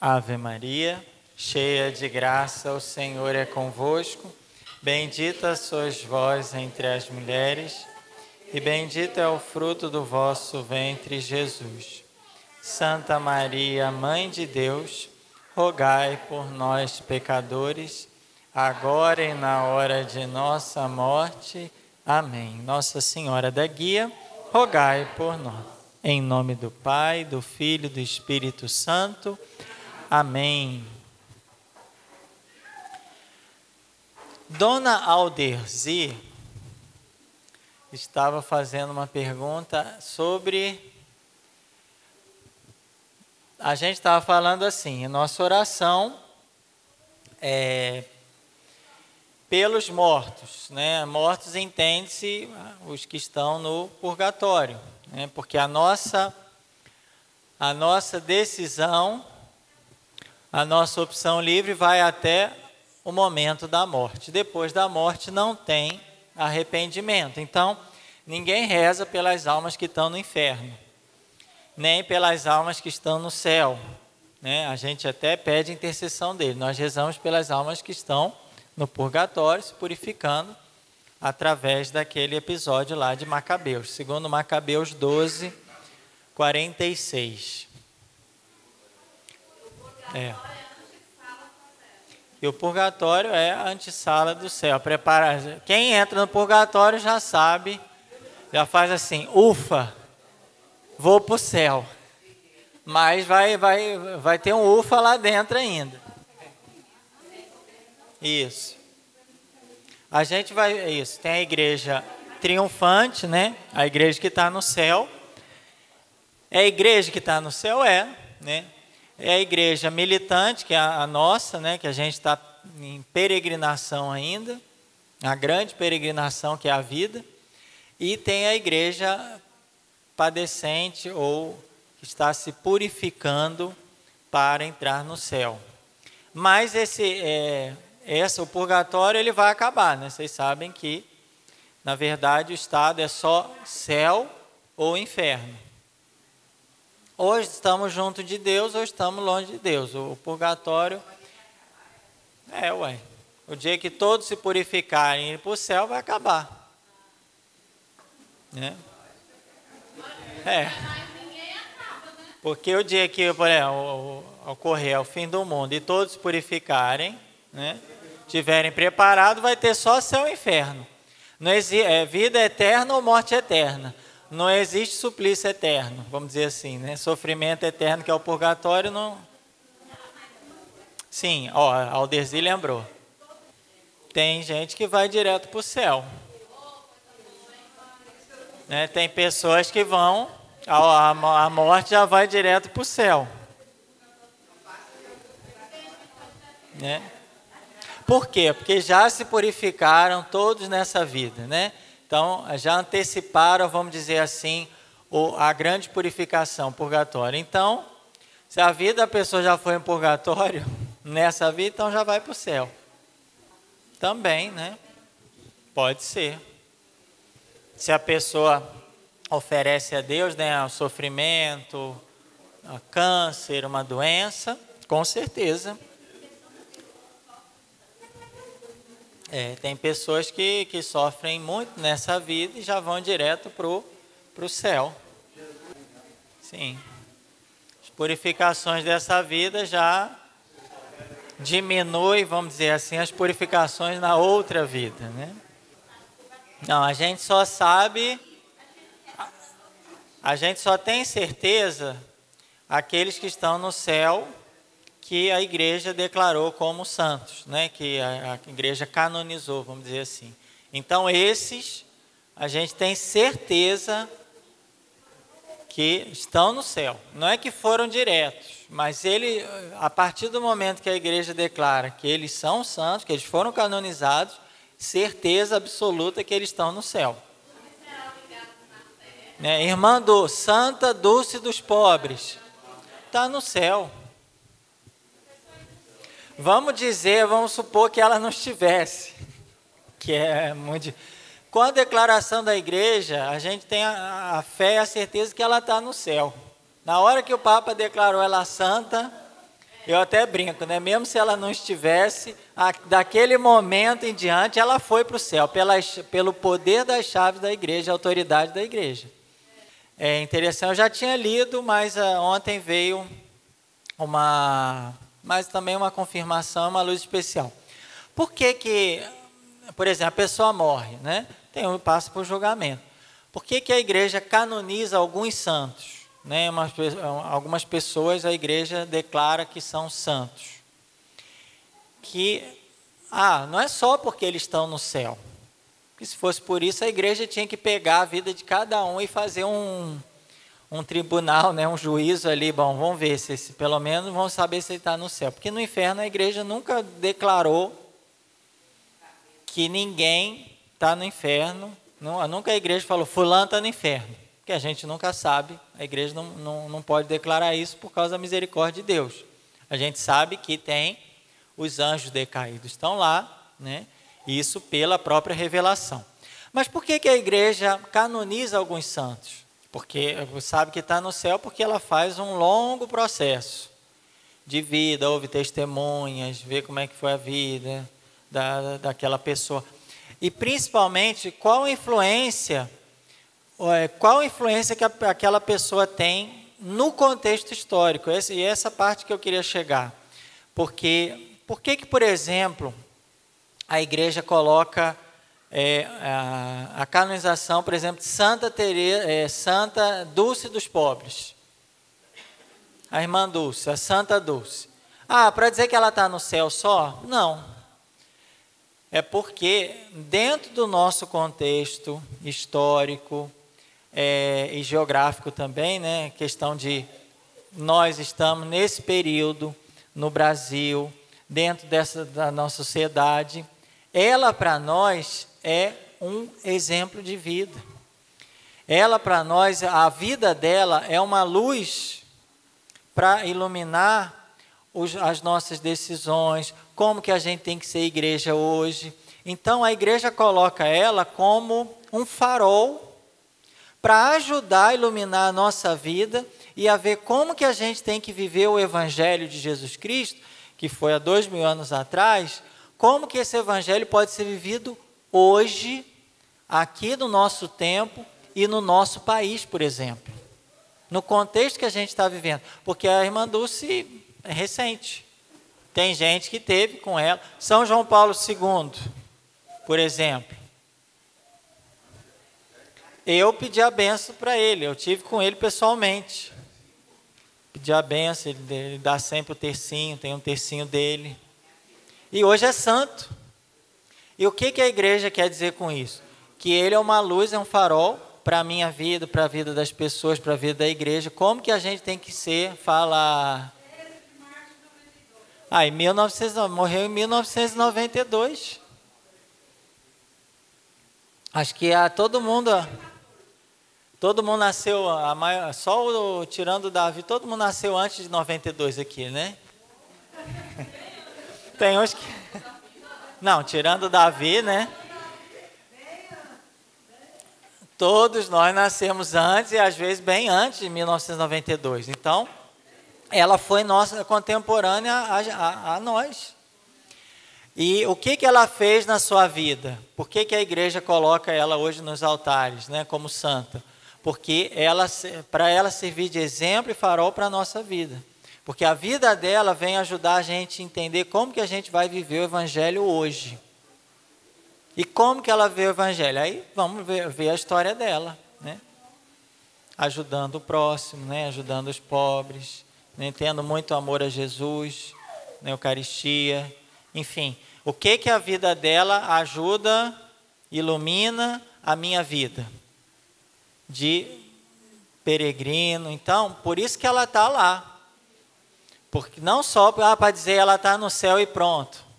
Ave Maria, cheia de graça, o Senhor é convosco. Bendita sois vós entre as mulheres, e bendito é o fruto do vosso ventre, Jesus. Santa Maria, Mãe de Deus, rogai por nós, pecadores, agora e na hora de nossa morte. Amém. Nossa Senhora da Guia, rogai por nós. Em nome do Pai, do Filho e do Espírito Santo. Amém. Dona Alderzi estava fazendo uma pergunta sobre... A gente estava falando assim, nossa oração é pelos mortos, né? Mortos entende-se os que estão no purgatório, né? Porque a nossa decisão, a nossa opção livre vai até o momento da morte. Depois da morte não tem arrependimento. Então, ninguém reza pelas almas que estão no inferno, nem pelas almas que estão no céu, né? A gente até pede intercessão dele. Nós rezamos pelas almas que estão no purgatório, se purificando através daquele episódio lá de Macabeus, segundo Macabeus 12, 46. E o purgatório é a antessala do céu. Quem entra no purgatório já sabe, já faz assim, ufa, vou para o céu. Mas vai ter um ufa lá dentro ainda. Isso. A gente vai, isso, tem a igreja triunfante, né? A igreja que está no céu. É a igreja que está no céu, né? É a igreja militante, que é a nossa, né? Que a gente está em peregrinação ainda, a grande peregrinação que é a vida. E tem a igreja padecente ou que está se purificando para entrar no céu. Mas o purgatório ele vai acabar, né? Vocês sabem que, na verdade, o estado é só céu ou inferno. Hoje estamos junto de Deus ou estamos longe de Deus. O purgatório o dia que todos se purificarem e ir para o céu vai acabar, né? Porque o dia que, por exemplo, ocorrer o fim do mundo e todos se purificarem, né, tiverem preparado, vai ter só céu e inferno. Não existe vida eterna ou morte eterna. Não existe suplício eterno, vamos dizer assim, né? Sofrimento eterno, que é o purgatório, não... Sim, a Alderzi lembrou. Tem gente que vai direto para o céu, né? Tem pessoas que vão, a morte já vai direto para o céu, né? Por quê? Porque já se purificaram todos nessa vida, né? Então, já anteciparam, vamos dizer assim, a grande purificação, purgatório. Então, se a vida da pessoa já foi em purgatório, nessa vida, então já vai para o céu. Também, né? Pode ser. Se a pessoa oferece a Deus, né, o sofrimento, a câncer, uma doença, com certeza. Tem pessoas que sofrem muito nessa vida e já vão direto para o céu. Sim. As purificações dessa vida já diminuem, vamos dizer assim, as purificações na outra vida, né? Não, a gente só sabe, a gente só tem certeza aqueles que estão no céu, que a igreja declarou como santos, né? Que a igreja canonizou, vamos dizer assim. Então, esses, a gente tem certeza que estão no céu. Não é que foram diretos, mas a partir do momento que a igreja declara que eles são santos, que eles foram canonizados, certeza absoluta que eles estão no céu. Né? Irmã Santa Dulce dos pobres, está no céu. Vamos supor que ela não estivesse, que é muito... Com a declaração da igreja, a gente tem a fé e a certeza que ela está no céu. Na hora que o Papa declarou ela santa, Eu até brinco, né? Mesmo se ela não estivesse, daquele momento em diante, ela foi para o céu, pelo poder das chaves da igreja, a autoridade da igreja. É interessante, eu já tinha lido, mas ontem veio mas também uma confirmação, uma luz especial. Por que, por exemplo, a pessoa morre, né? Passa por julgamento. Por que a igreja canoniza alguns santos? Né? Algumas pessoas a igreja declara que são santos. Não é só porque eles estão no céu. Porque se fosse por isso, a igreja tinha que pegar a vida de cada um e fazer um tribunal, né? Um juízo ali. Bom, vamos ver se pelo menos vamos saber se ele está no céu. Porque no inferno a igreja nunca declarou que ninguém está no inferno. Nunca a igreja falou, fulano está no inferno. Porque a gente nunca sabe, a igreja não pode declarar isso por causa da misericórdia de Deus. A gente sabe que tem os anjos decaídos, estão lá, né? Isso pela própria revelação. Mas por que a igreja canoniza alguns santos? Porque sabe que está no céu porque ela faz um longo processo de vida, ouve testemunhas, vê como é que foi a vida daquela pessoa. E principalmente, qual a influência que aquela pessoa tem no contexto histórico. E essa parte que eu queria chegar. Por que, por exemplo, a igreja coloca a canonização, por exemplo, de Santa Dulce dos Pobres? A irmã Dulce, a Santa Dulce. Para dizer que ela está no céu só? Não. É porque dentro do nosso contexto histórico e geográfico também, né, questão de nós estamos nesse período no Brasil, dentro da nossa sociedade, ela para nós é um exemplo de vida. Ela para nós, a vida dela é uma luz para iluminar as nossas decisões, como que a gente tem que ser igreja hoje. Então a igreja coloca ela como um farol para ajudar a iluminar a nossa vida e a ver como que a gente tem que viver o evangelho de Jesus Cristo, que foi há 2000 anos atrás, como que esse evangelho pode ser vivido hoje, aqui no nosso tempo e no nosso país, por exemplo. No contexto que a gente está vivendo. Porque a irmã Dulce é recente. Tem gente que teve com ela. São João Paulo II, por exemplo. Eu pedi a benção para ele. Eu tive com ele pessoalmente. Pedi a benção, ele dá sempre o tercinho, tem um tercinho dele. E hoje é santo. E o que a igreja quer dizer com isso? Que ele é uma luz, é um farol para a minha vida, para a vida das pessoas, para a vida da igreja. Como que a gente tem que ser? Morreu em 1992. Acho que todo mundo nasceu, tirando o Davi, todo mundo nasceu antes de 92 aqui, né? Tem uns que... Não, tirando o Davi, né? Todos nós nascemos antes e às vezes bem antes de 1992. Então, ela foi nossa contemporânea a nós. E o que ela fez na sua vida? Por que a igreja coloca ela hoje nos altares, né, como santa? Porque para ela servir de exemplo e farol para a nossa vida. Porque a vida dela vem ajudar a gente a entender como que a gente vai viver o evangelho hoje. E como que ela vê o evangelho? Aí vamos ver a história dela, né? Ajudando o próximo, né? Ajudando os pobres, né? Tendo muito amor a Jesus, na Eucaristia, enfim. O que a vida dela ajuda, ilumina a minha vida? De peregrino. Então, por isso que ela está lá. Porque não só para dizer ela está no céu e pronto.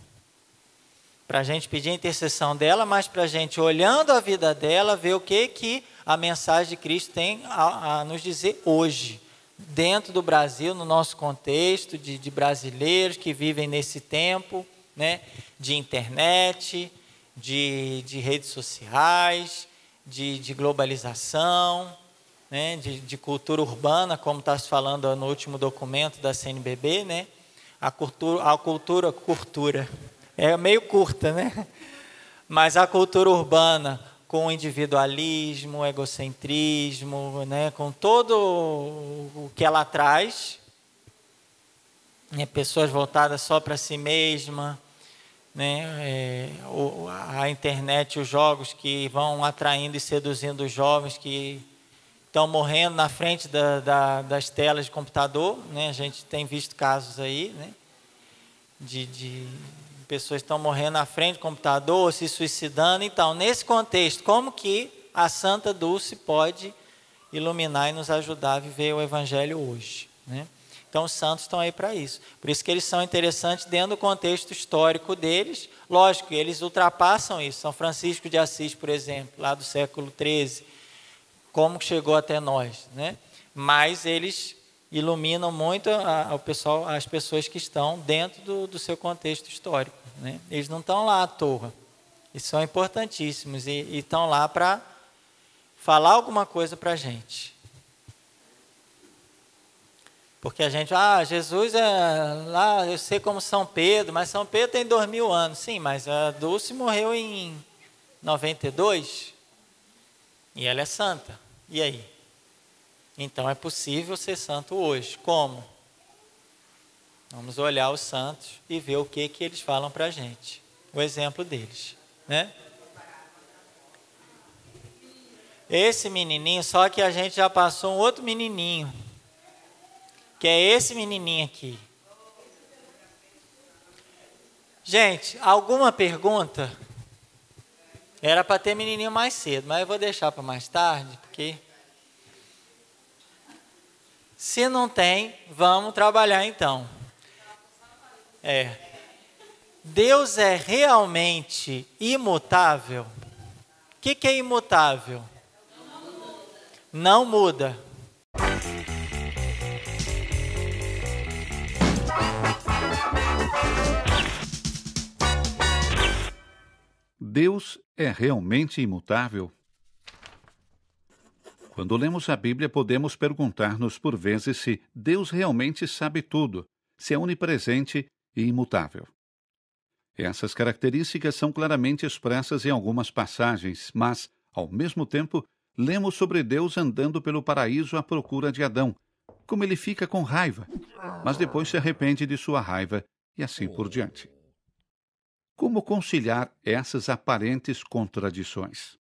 Para a gente pedir a intercessão dela, mas para a gente, olhando a vida dela, ver o que a mensagem de Cristo tem a nos dizer hoje. Dentro do Brasil, no nosso contexto, de brasileiros que vivem nesse tempo, né, de internet, de redes sociais, de globalização, né, de cultura urbana, como está se falando no último documento da CNBB, né? cultura é meio curta, né? Mas a cultura urbana, com o individualismo, o egocentrismo, né? Com todo o que ela traz, né? Pessoas voltadas só para si mesma, né? A internet, os jogos que vão atraindo e seduzindo os jovens que estão morrendo na frente das telas de computador, né? A gente tem visto casos aí, né? De pessoas que estão morrendo na frente do computador, se suicidando. Então, nesse contexto, como que a Santa Dulce pode iluminar e nos ajudar a viver o Evangelho hoje, né? Então, os santos estão aí para isso. Por isso que eles são interessantes dentro do contexto histórico deles. Lógico, eles ultrapassam isso. São Francisco de Assis, por exemplo, lá do século XIII, como chegou até nós, né? Mas eles iluminam muito o pessoal, as pessoas que estão dentro do seu contexto histórico, né? Eles não estão lá à toa. Eles são importantíssimos e estão lá para falar alguma coisa para a gente. Porque a gente, Jesus é lá, eu sei como São Pedro, mas São Pedro tem 2000 anos. Sim, mas a Dulce morreu em 92 e ela é santa. E aí? Então é possível ser santo hoje. Como? Vamos olhar os santos e ver o que eles falam para a gente. O exemplo deles, né? Esse menininho, só que a gente já passou um outro menininho, que é esse menininho aqui. Gente, alguma pergunta? Era para ter menininho mais cedo, mas eu vou deixar para mais tarde, porque se não tem, vamos trabalhar então. Deus é realmente imutável? O que é imutável? Não muda. Deus é realmente imutável? Quando lemos a Bíblia, podemos perguntar-nos por vezes se Deus realmente sabe tudo, se é onipresente e imutável. Essas características são claramente expressas em algumas passagens, mas, ao mesmo tempo, lemos sobre Deus andando pelo paraíso à procura de Adão, como ele fica com raiva, mas depois se arrepende de sua raiva e assim por diante. Como conciliar essas aparentes contradições?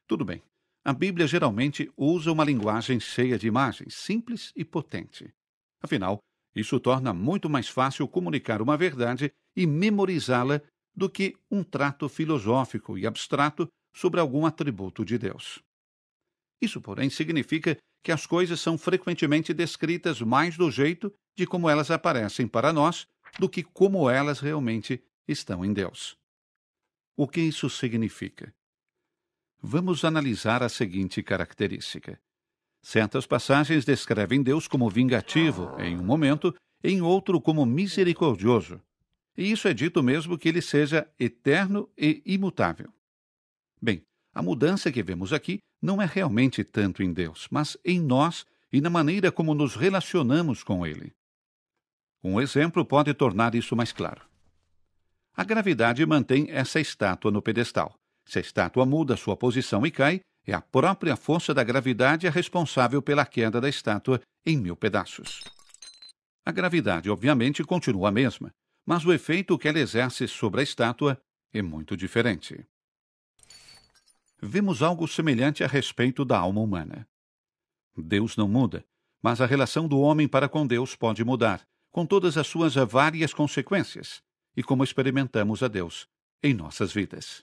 Tudo bem, a Bíblia geralmente usa uma linguagem cheia de imagens, simples e potente. Afinal, isso torna muito mais fácil comunicar uma verdade e memorizá-la do que um trato filosófico e abstrato sobre algum atributo de Deus. Isso, porém, significa que as coisas são frequentemente descritas mais do jeito de como elas aparecem para nós do que como elas realmente estão em Deus. O que isso significa? Vamos analisar a seguinte característica. Certas passagens descrevem Deus como vingativo em um momento, em outro como misericordioso. E isso é dito mesmo que ele seja eterno e imutável. Bem, a mudança que vemos aqui não é realmente tanto em Deus, mas em nós e na maneira como nos relacionamos com ele. Um exemplo pode tornar isso mais claro. A gravidade mantém essa estátua no pedestal. Se a estátua muda sua posição e cai, é a própria força da gravidade a responsável pela queda da estátua em 1000 pedaços. A gravidade, obviamente, continua a mesma, mas o efeito que ela exerce sobre a estátua é muito diferente. Vemos algo semelhante a respeito da alma humana. Deus não muda, mas a relação do homem para com Deus pode mudar, com todas as suas várias consequências, e como experimentamos a Deus em nossas vidas.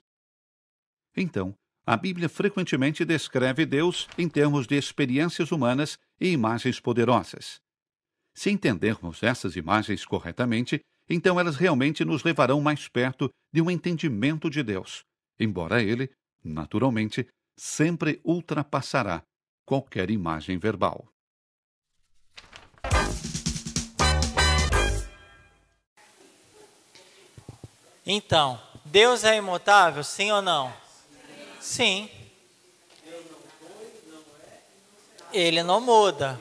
Então, a Bíblia frequentemente descreve Deus em termos de experiências humanas e imagens poderosas. Se entendermos essas imagens corretamente, então elas realmente nos levarão mais perto de um entendimento de Deus, embora ele, naturalmente, sempre ultrapassará qualquer imagem verbal. Então, Deus é imutável, sim ou não? Sim. Ele não muda.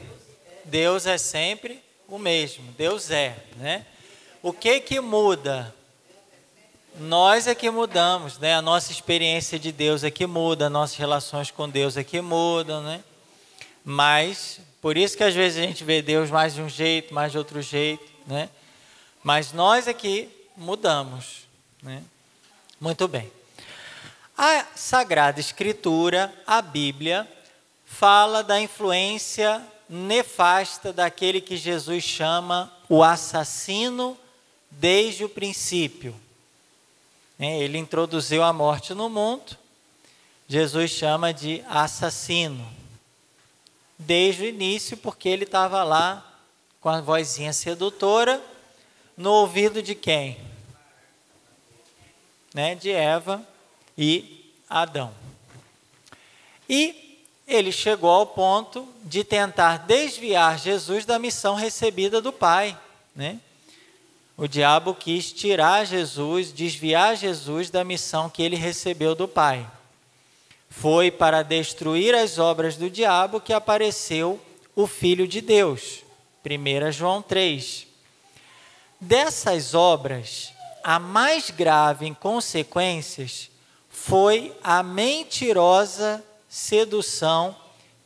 Deus é sempre o o mesmo, Deus é, né? O que muda? Nós é que mudamos, né? A nossa experiência de Deus é que muda, nossas relações com Deus é que mudam, né? Mas, por isso que às vezes a gente vê Deus mais de um jeito, mais de outro jeito, né? Mas nós é que mudamos, né? Muito bem. A Sagrada Escritura, a Bíblia, fala da influência nefasta daquele que Jesus chama o assassino desde o princípio. Ele introduziu a morte no mundo, Jesus chama de assassino. Desde o início, porque ele estava lá com a vozinha sedutora, no ouvido de quem? De Eva e Adão. E ele chegou ao ponto de tentar desviar Jesus da missão recebida do Pai, né? O diabo quis tirar Jesus, desviar Jesus da missão que ele recebeu do Pai. Foi para destruir as obras do diabo que apareceu o Filho de Deus. 1 João 3. Dessas obras, a mais grave em consequências foi a mentirosa sedução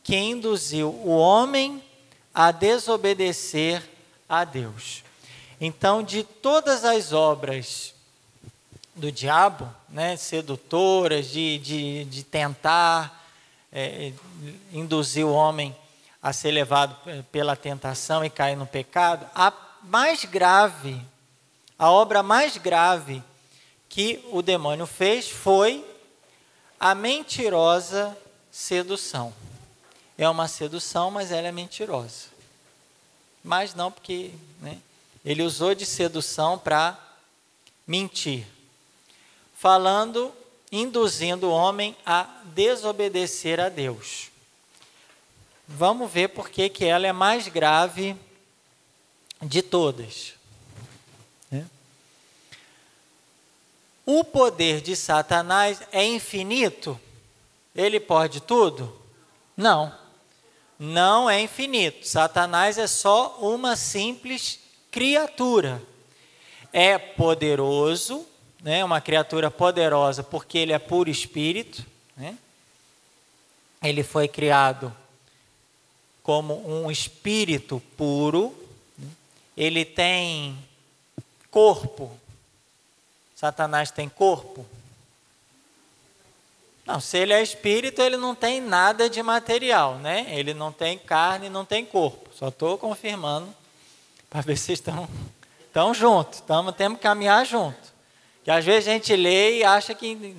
que induziu o homem a desobedecer a Deus. Então, de todas as obras do diabo, sedutoras, de tentar induzir o homem a ser levado pela tentação e cair no pecado, a obra mais grave que o demônio fez foi a mentirosa sedução. É uma sedução, mas ela é mentirosa. Mas não porque... ele usou de sedução para mentir, induzindo o homem a desobedecer a Deus. Vamos ver por que ela é mais grave de todas. O poder de Satanás é infinito? Ele pode tudo? Não. Não é infinito. Satanás é só uma simples criatura. É poderoso, uma criatura poderosa porque ele é puro espírito, Ele foi criado como um espírito puro, ele tem corpo. Satanás tem corpo? Não, se ele é espírito, ele não tem nada de material, Ele não tem carne, não tem corpo. Só estou confirmando para ver se vocês estão juntos. Temos que caminhar junto. Que às vezes a gente lê e acha que...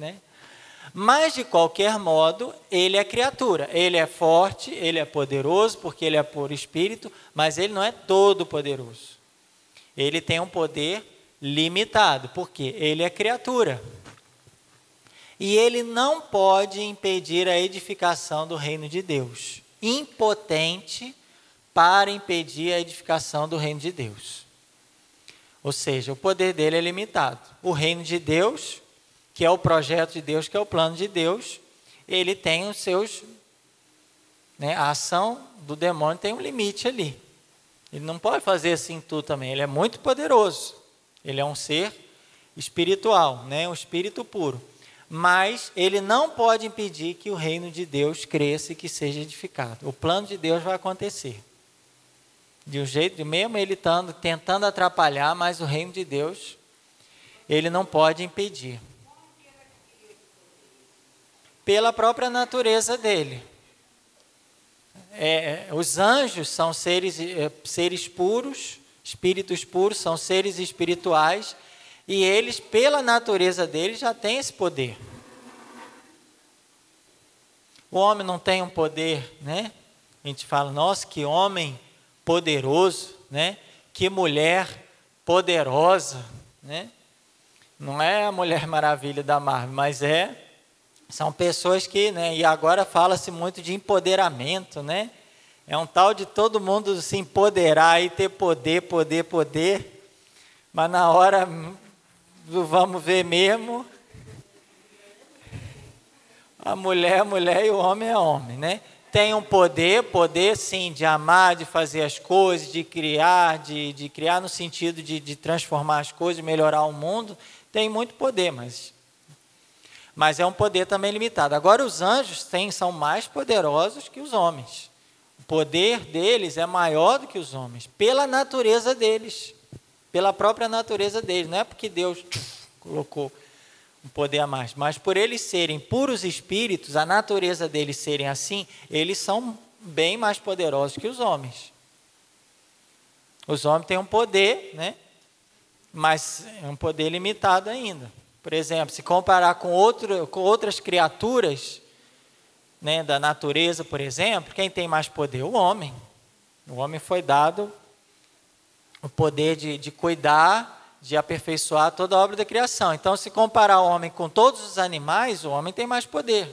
Mas, de qualquer modo, ele é criatura. Ele é forte, ele é poderoso, porque ele é por espírito, mas ele não é todo poderoso. Ele tem um poder limitado, porque ele é criatura. E ele não pode impedir a edificação do reino de Deus. Impotente para impedir a edificação do reino de Deus. Ou seja, o poder dele é limitado. O reino de Deus, que é o projeto de Deus, que é o plano de Deus, ele tem os seus... a ação do demônio tem um limite ali. Ele não pode fazer assim tudo também. Ele é muito poderoso. Ele é um ser espiritual, um espírito puro. Mas ele não pode impedir que o reino de Deus cresça e que seja edificado. O plano de Deus vai acontecer. De um jeito, mesmo ele tentando atrapalhar, mas o reino de Deus, ele não pode impedir. Pela própria natureza dele. Os anjos são seres puros, espíritos puros, são seres espirituais, e eles, pela natureza deles, já têm esse poder. O homem não tem um poder, A gente fala, nossa, que homem poderoso, Que mulher poderosa, Não é a Mulher Maravilha da Marvel, mas são pessoas que, e agora fala-se muito de empoderamento, É um tal de todo mundo se empoderar e ter poder, mas na hora do vamos ver mesmo, a mulher é mulher e o homem é homem, tem um poder sim, de amar, de fazer as coisas, de criar, de criar no sentido de transformar as coisas, melhorar o mundo, tem muito poder, mas é um poder também limitado. Agora, os anjos são mais poderosos que os homens. O poder deles é maior do que os homens, pela natureza deles, pela própria natureza deles. Não é porque Deus colocou um poder a mais, mas por eles serem puros espíritos, a natureza deles serem assim, eles são bem mais poderosos que os homens. Os homens têm um poder, né? Mas é um poder limitado ainda. Por exemplo, se comparar com outras criaturas, né, da natureza, por exemplo, quem tem mais poder? O homem. O homem foi dado o poder de cuidar, de aperfeiçoar toda a obra da criação. Então, se comparar o homem com todos os animais, o homem tem mais poder.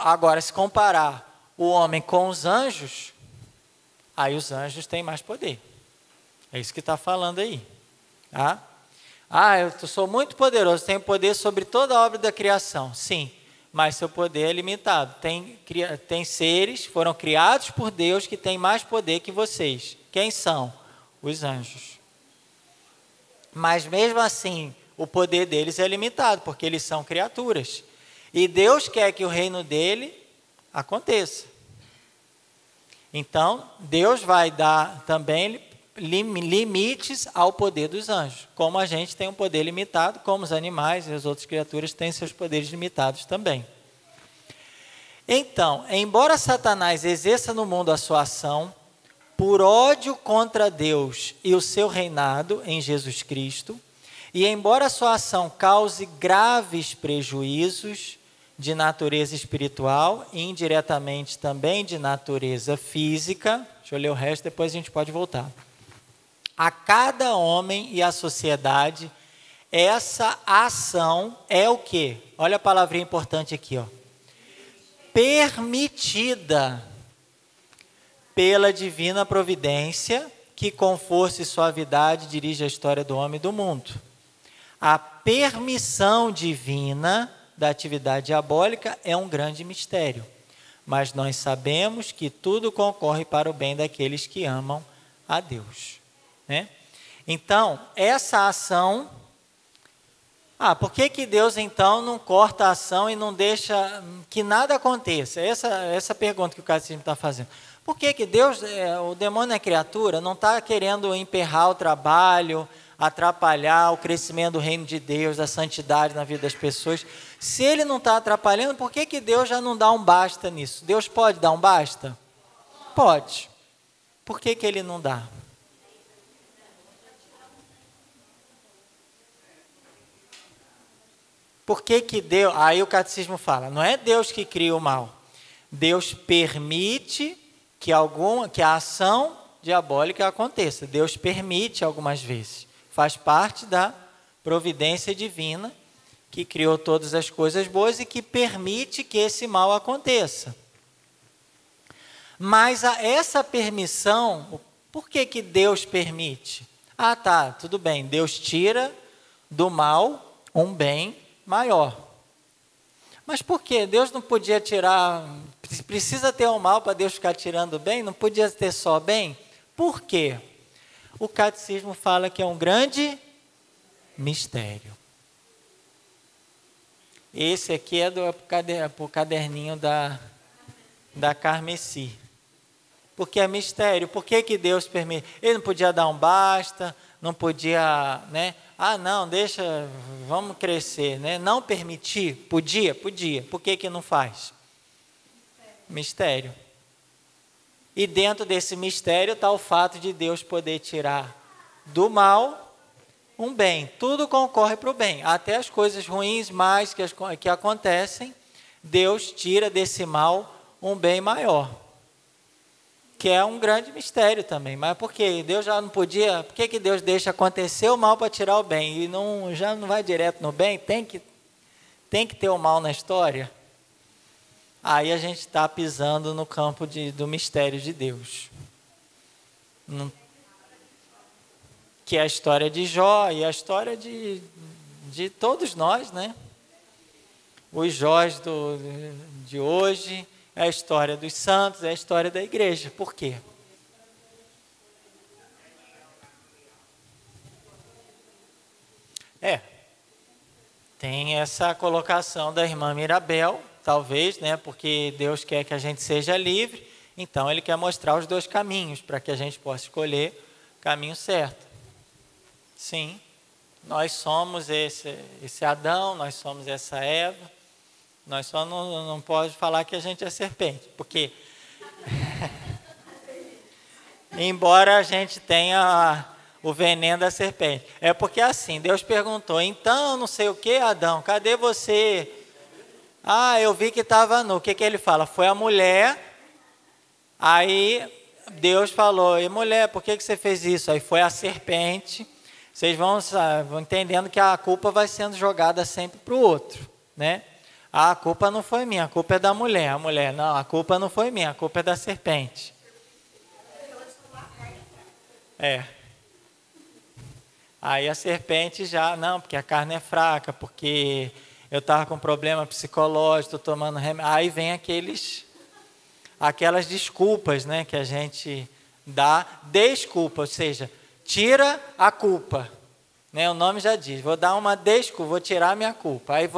Agora, se comparar o homem com os anjos, aí os anjos têm mais poder. É isso que está falando aí. Tá? Eu sou muito poderoso, tenho poder sobre toda a obra da criação. Sim, mas seu poder é limitado. Tem seres, foram criados por Deus, que têm mais poder que vocês. Quem são? Os anjos. Mas mesmo assim, o poder deles é limitado, porque eles são criaturas. E Deus quer que o reino dele aconteça. Então, Deus vai dar também limites ao poder dos anjos. Como a gente tem um poder limitado, como os animais e as outras criaturas têm seus poderes limitados também. Então, embora Satanás exerça no mundo a sua ação, por ódio contra Deus e o seu reinado em Jesus Cristo, e embora a sua ação cause graves prejuízos de natureza espiritual e indiretamente também de natureza física, deixa eu ler o resto, depois a gente pode voltar. A cada homem e à sociedade, essa ação é o quê? Olha a palavrinha importante aqui, ó. Permitida pela divina providência, que com força e suavidade dirige a história do homem e do mundo. A permissão divina da atividade diabólica é um grande mistério, mas nós sabemos que tudo concorre para o bem daqueles que amam a Deus. Né? Então, essa ação... por que Deus então não corta a ação e não deixa que nada aconteça? Essa pergunta que o catecismo está fazendo. Por que Deus, o demônio é criatura, não está querendo emperrar o trabalho, atrapalhar o crescimento do reino de Deus, da santidade na vida das pessoas? Se ele não está atrapalhando, por que Deus já não dá um basta nisso? Deus pode dar um basta? Pode. Por que ele não dá? Por que Deus... Aí o catecismo fala, não é Deus que cria o mal. Deus permite que a ação diabólica aconteça. Deus permite algumas vezes. Faz parte da providência divina que criou todas as coisas boas e que permite que esse mal aconteça. Mas essa permissão, por que Deus permite? Tudo bem, Deus tira do mal um bem maior. Mas por quê? Deus não podia tirar... Precisa ter o mal para Deus ficar tirando o bem? Não podia ter só bem? Por quê? O catecismo fala que é um grande mistério. Esse aqui é para o caderninho da Carmeci. Porque é mistério. Por que Deus permite? Ele não podia dar um basta, não podia, né? Não, deixa, vamos crescer, né? Não permitir? Podia. Por que não faz? Mistério. E dentro desse mistério está o fato de Deus poder tirar do mal um bem. Tudo concorre para o bem. Até as coisas ruins, mais que acontecem, Deus tira desse mal um bem maior. Que é um grande mistério também. Mas por que Deus já não podia? Por que Deus deixa acontecer o mal para tirar o bem? E já não vai direto no bem? Tem que ter o mal na história? Aí a gente está pisando no campo do mistério de Deus. Que é a história de Jó e a história de todos nós, né? os Jóis de hoje, é a história dos santos, é a história da igreja. Por quê? Tem essa colocação da irmã Mirabel, talvez, né, porque Deus quer que a gente seja livre, então Ele quer mostrar os dois caminhos, para que a gente possa escolher o caminho certo. Sim, nós somos esse Adão, nós somos essa Eva, nós só não pode falar que a gente é serpente, porque embora a gente tenha o veneno da serpente. É porque assim, Deus perguntou, então não sei o que, Adão, cadê você? Ah, eu vi que estava nu. O que ele fala? Foi a mulher. Aí Deus falou, e mulher, por que você fez isso? Aí foi a serpente. Vocês vão entendendo que a culpa vai sendo jogada sempre para o outro, né? Ah, a culpa não foi minha, a culpa é da mulher. A mulher, não, a culpa não foi minha, a culpa é da serpente. Aí a serpente já, não, porque a carne é fraca, porque eu estava com problema psicológico, estou tomando remédio. Aí vem aquelas desculpas, né, que a gente dá, desculpa, ou seja, tira a culpa. Né, o nome já diz, vou dar uma desculpa, vou tirar a minha culpa. Aí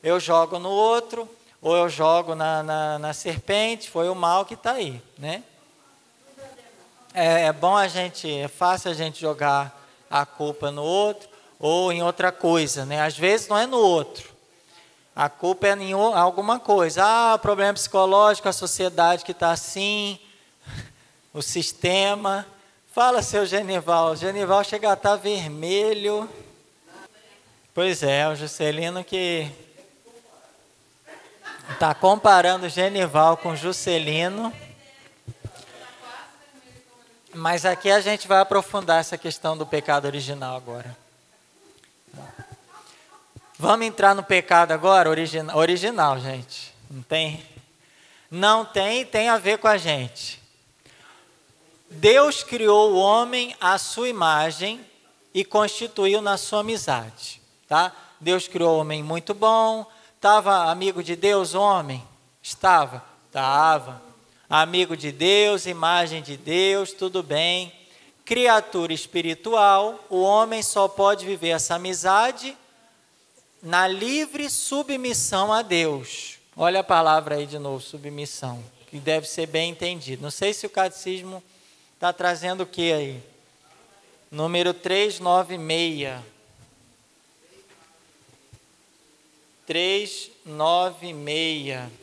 eu jogo no outro, ou eu jogo na serpente, foi o mal que está aí. Né? É fácil a gente jogar a culpa no outro ou em outra coisa, né? Às vezes não é no outro. A culpa é em alguma coisa. Ah, problema psicológico, a sociedade que está assim, o sistema. Fala, seu Genival. O Genival chega a estar vermelho. Pois é, o Juscelino que está comparando o Genival com o Juscelino. Mas aqui a gente vai aprofundar essa questão do pecado original agora. Vamos entrar no pecado agora? Original, gente. Não tem a ver com a gente. Deus criou o homem à sua imagem e constituiu na sua amizade. Tá? Deus criou o homem muito bom. Estava amigo de Deus, o homem? Estava. Amigo de Deus, imagem de Deus, tudo bem. Criatura espiritual, o homem só pode viver essa amizade na livre submissão a Deus. Olha a palavra aí de novo, submissão, que deve ser bem entendido. Não sei se o catecismo está trazendo o que aí? Número 396. 396.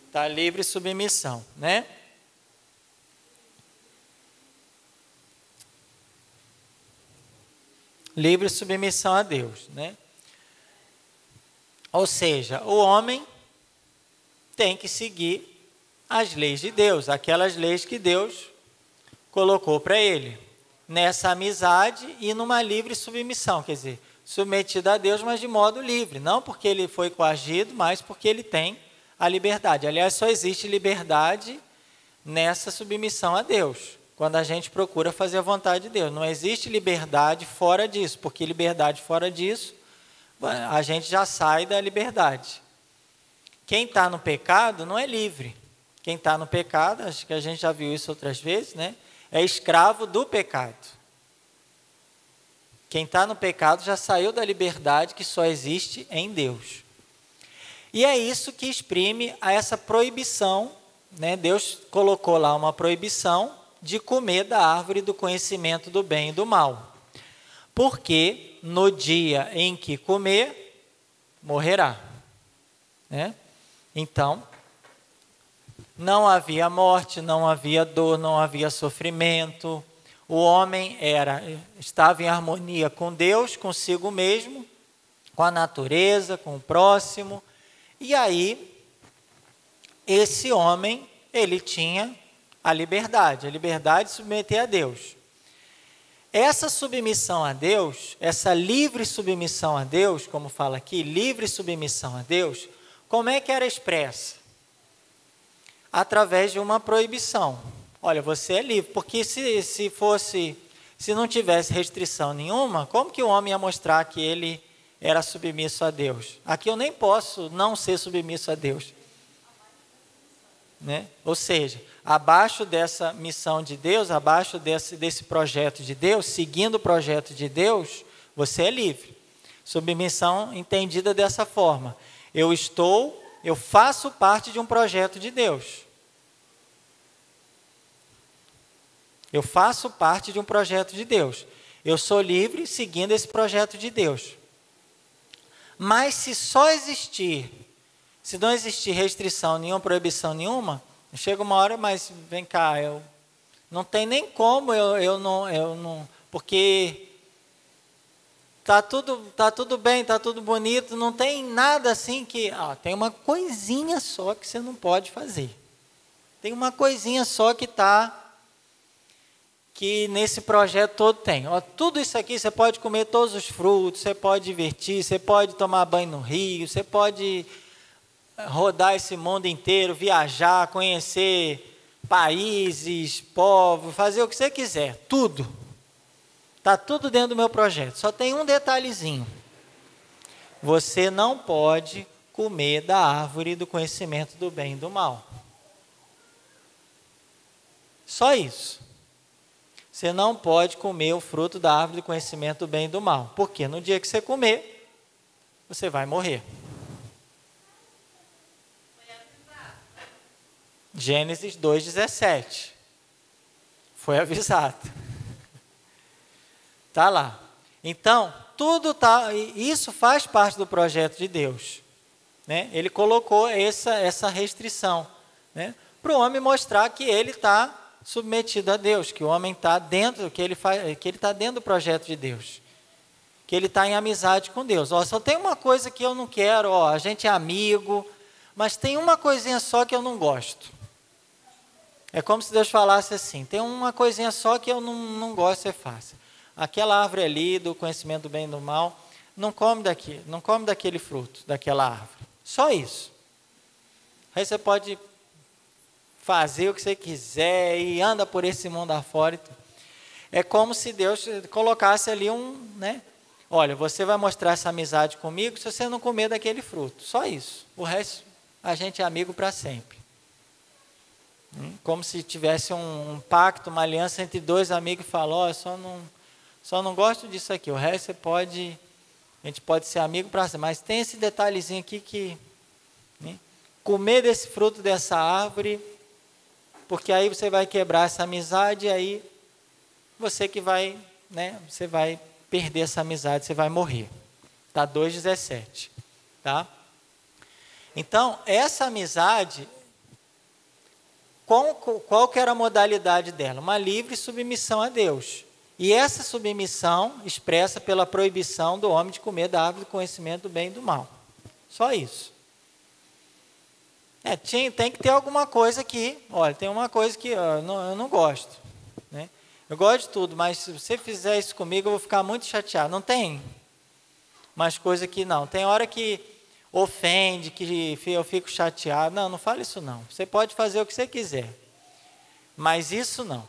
Está livre submissão, né? Livre submissão a Deus, né? Ou seja, o homem tem que seguir as leis de Deus, aquelas leis que Deus colocou para ele, nessa amizade e numa livre submissão, quer dizer, submetido a Deus, mas de modo livre, não porque ele foi coagido, mas porque ele tem a liberdade. Aliás, só existe liberdade nessa submissão a Deus, quando a gente procura fazer a vontade de Deus. Não existe liberdade fora disso, porque liberdade fora disso, a gente já sai da liberdade. Quem está no pecado não é livre. Quem está no pecado, acho que a gente já viu isso outras vezes, né? É escravo do pecado. Quem está no pecado já saiu da liberdade que só existe em Deus. E é isso que exprime essa proibição, né? Deus colocou lá uma proibição de comer da árvore do conhecimento do bem e do mal. Porque no dia em que comer, morrerá. Né? Então, não havia morte, não havia dor, não havia sofrimento. O homem estava em harmonia com Deus, consigo mesmo, com a natureza, com o próximo. E aí, esse homem, ele tinha a liberdade de submeter a Deus. Essa submissão a Deus, essa livre submissão a Deus, como fala aqui, livre submissão a Deus, como é que era expressa? Através de uma proibição. Olha, você é livre, porque se não tivesse restrição nenhuma, como que o homem ia mostrar que ele era submisso a Deus. Aqui eu nem posso não ser submisso a Deus. Né? Ou seja, abaixo dessa missão de Deus, abaixo desse projeto de Deus, seguindo o projeto de Deus, você é livre. Submissão entendida dessa forma. Eu faço parte de um projeto de Deus. Eu faço parte de um projeto de Deus. Eu sou livre seguindo esse projeto de Deus. Mas se não existir restrição nenhuma, proibição nenhuma, chega uma hora, mas vem cá, não tem nem como eu não, porque tá tudo bem, tá tudo bonito, não tem nada assim que, tem uma coisinha só que você não pode fazer. Tem uma coisinha só que nesse projeto todo tem. Tudo isso aqui, você pode comer todos os frutos, você pode divertir, você pode tomar banho no rio, você pode rodar esse mundo inteiro, viajar, conhecer países, povos, fazer o que você quiser, tudo. Está tudo dentro do meu projeto. Só tem um detalhezinho. Você não pode comer da árvore do conhecimento do bem e do mal. Só isso. Você não pode comer o fruto da árvore do conhecimento do bem e do mal. Porque no dia que você comer, você vai morrer. Gênesis 2,17. Foi avisado. Está lá. Então, isso faz parte do projeto de Deus. Né? Ele colocou essa restrição, né? Para o homem mostrar que ele está submetido a Deus, que o homem está dentro, que ele está dentro do projeto de Deus, que ele está em amizade com Deus. Só tem uma coisa que eu não quero, a gente é amigo, mas tem uma coisinha só que eu não gosto. É como se Deus falasse assim, tem uma coisinha só que eu não gosto, você faça. Aquela árvore ali do conhecimento do bem e do mal, não come daquele fruto, daquela árvore. Só isso. Aí você pode fazer o que você quiser e anda por esse mundo afora. É como se Deus colocasse ali né? Olha, você vai mostrar essa amizade comigo se você não comer daquele fruto. Só isso. O resto, a gente é amigo para sempre. Como se tivesse um pacto, uma aliança entre dois amigos e falou, só não gosto disso aqui. O resto a gente pode ser amigo para sempre. Mas tem esse detalhezinho aqui que, né? Comer desse fruto dessa árvore, porque aí você vai quebrar essa amizade e aí você vai perder essa amizade, você vai morrer. Tá 2,17, tá? Então, essa amizade, qual que era a modalidade dela? Uma livre submissão a Deus. E essa submissão expressa pela proibição do homem de comer da árvore do conhecimento do bem e do mal. Só isso. Tem que ter alguma coisa que, olha, tem uma coisa que eu não gosto. Né? Eu gosto de tudo, mas se você fizer isso comigo, eu vou ficar muito chateado. Não tem? Mas coisa que não. Tem hora que ofende, que eu fico chateado. Não fale isso não. Você pode fazer o que você quiser. Mas isso não.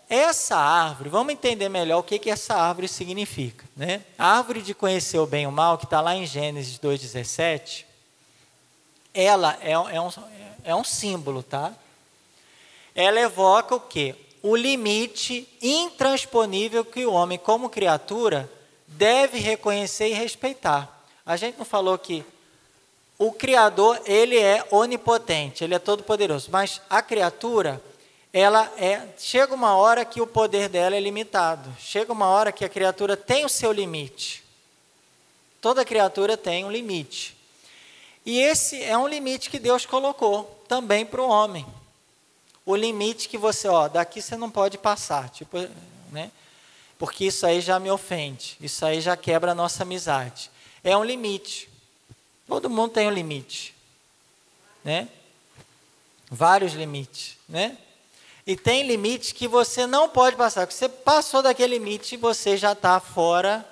Essa árvore, vamos entender melhor o que essa árvore significa. Né? A árvore de conhecer o bem e o mal, que está lá em Gênesis 2,17, ela é um símbolo, tá? Ela evoca o quê? O limite intransponível que o homem, como criatura, deve reconhecer e respeitar. A gente não falou que o Criador, ele é onipotente, ele é todo poderoso, mas a criatura, chega uma hora que o poder dela é limitado, chega uma hora que a criatura tem o seu limite. Toda criatura tem um limite. E esse é um limite que Deus colocou também para o homem. O limite que você, daqui você não pode passar, né? Porque isso aí já me ofende, isso aí já quebra a nossa amizade. É um limite. Todo mundo tem um limite, né? Vários limites, né? E tem limites que você não pode passar. Porque você passou daquele limite, você já está fora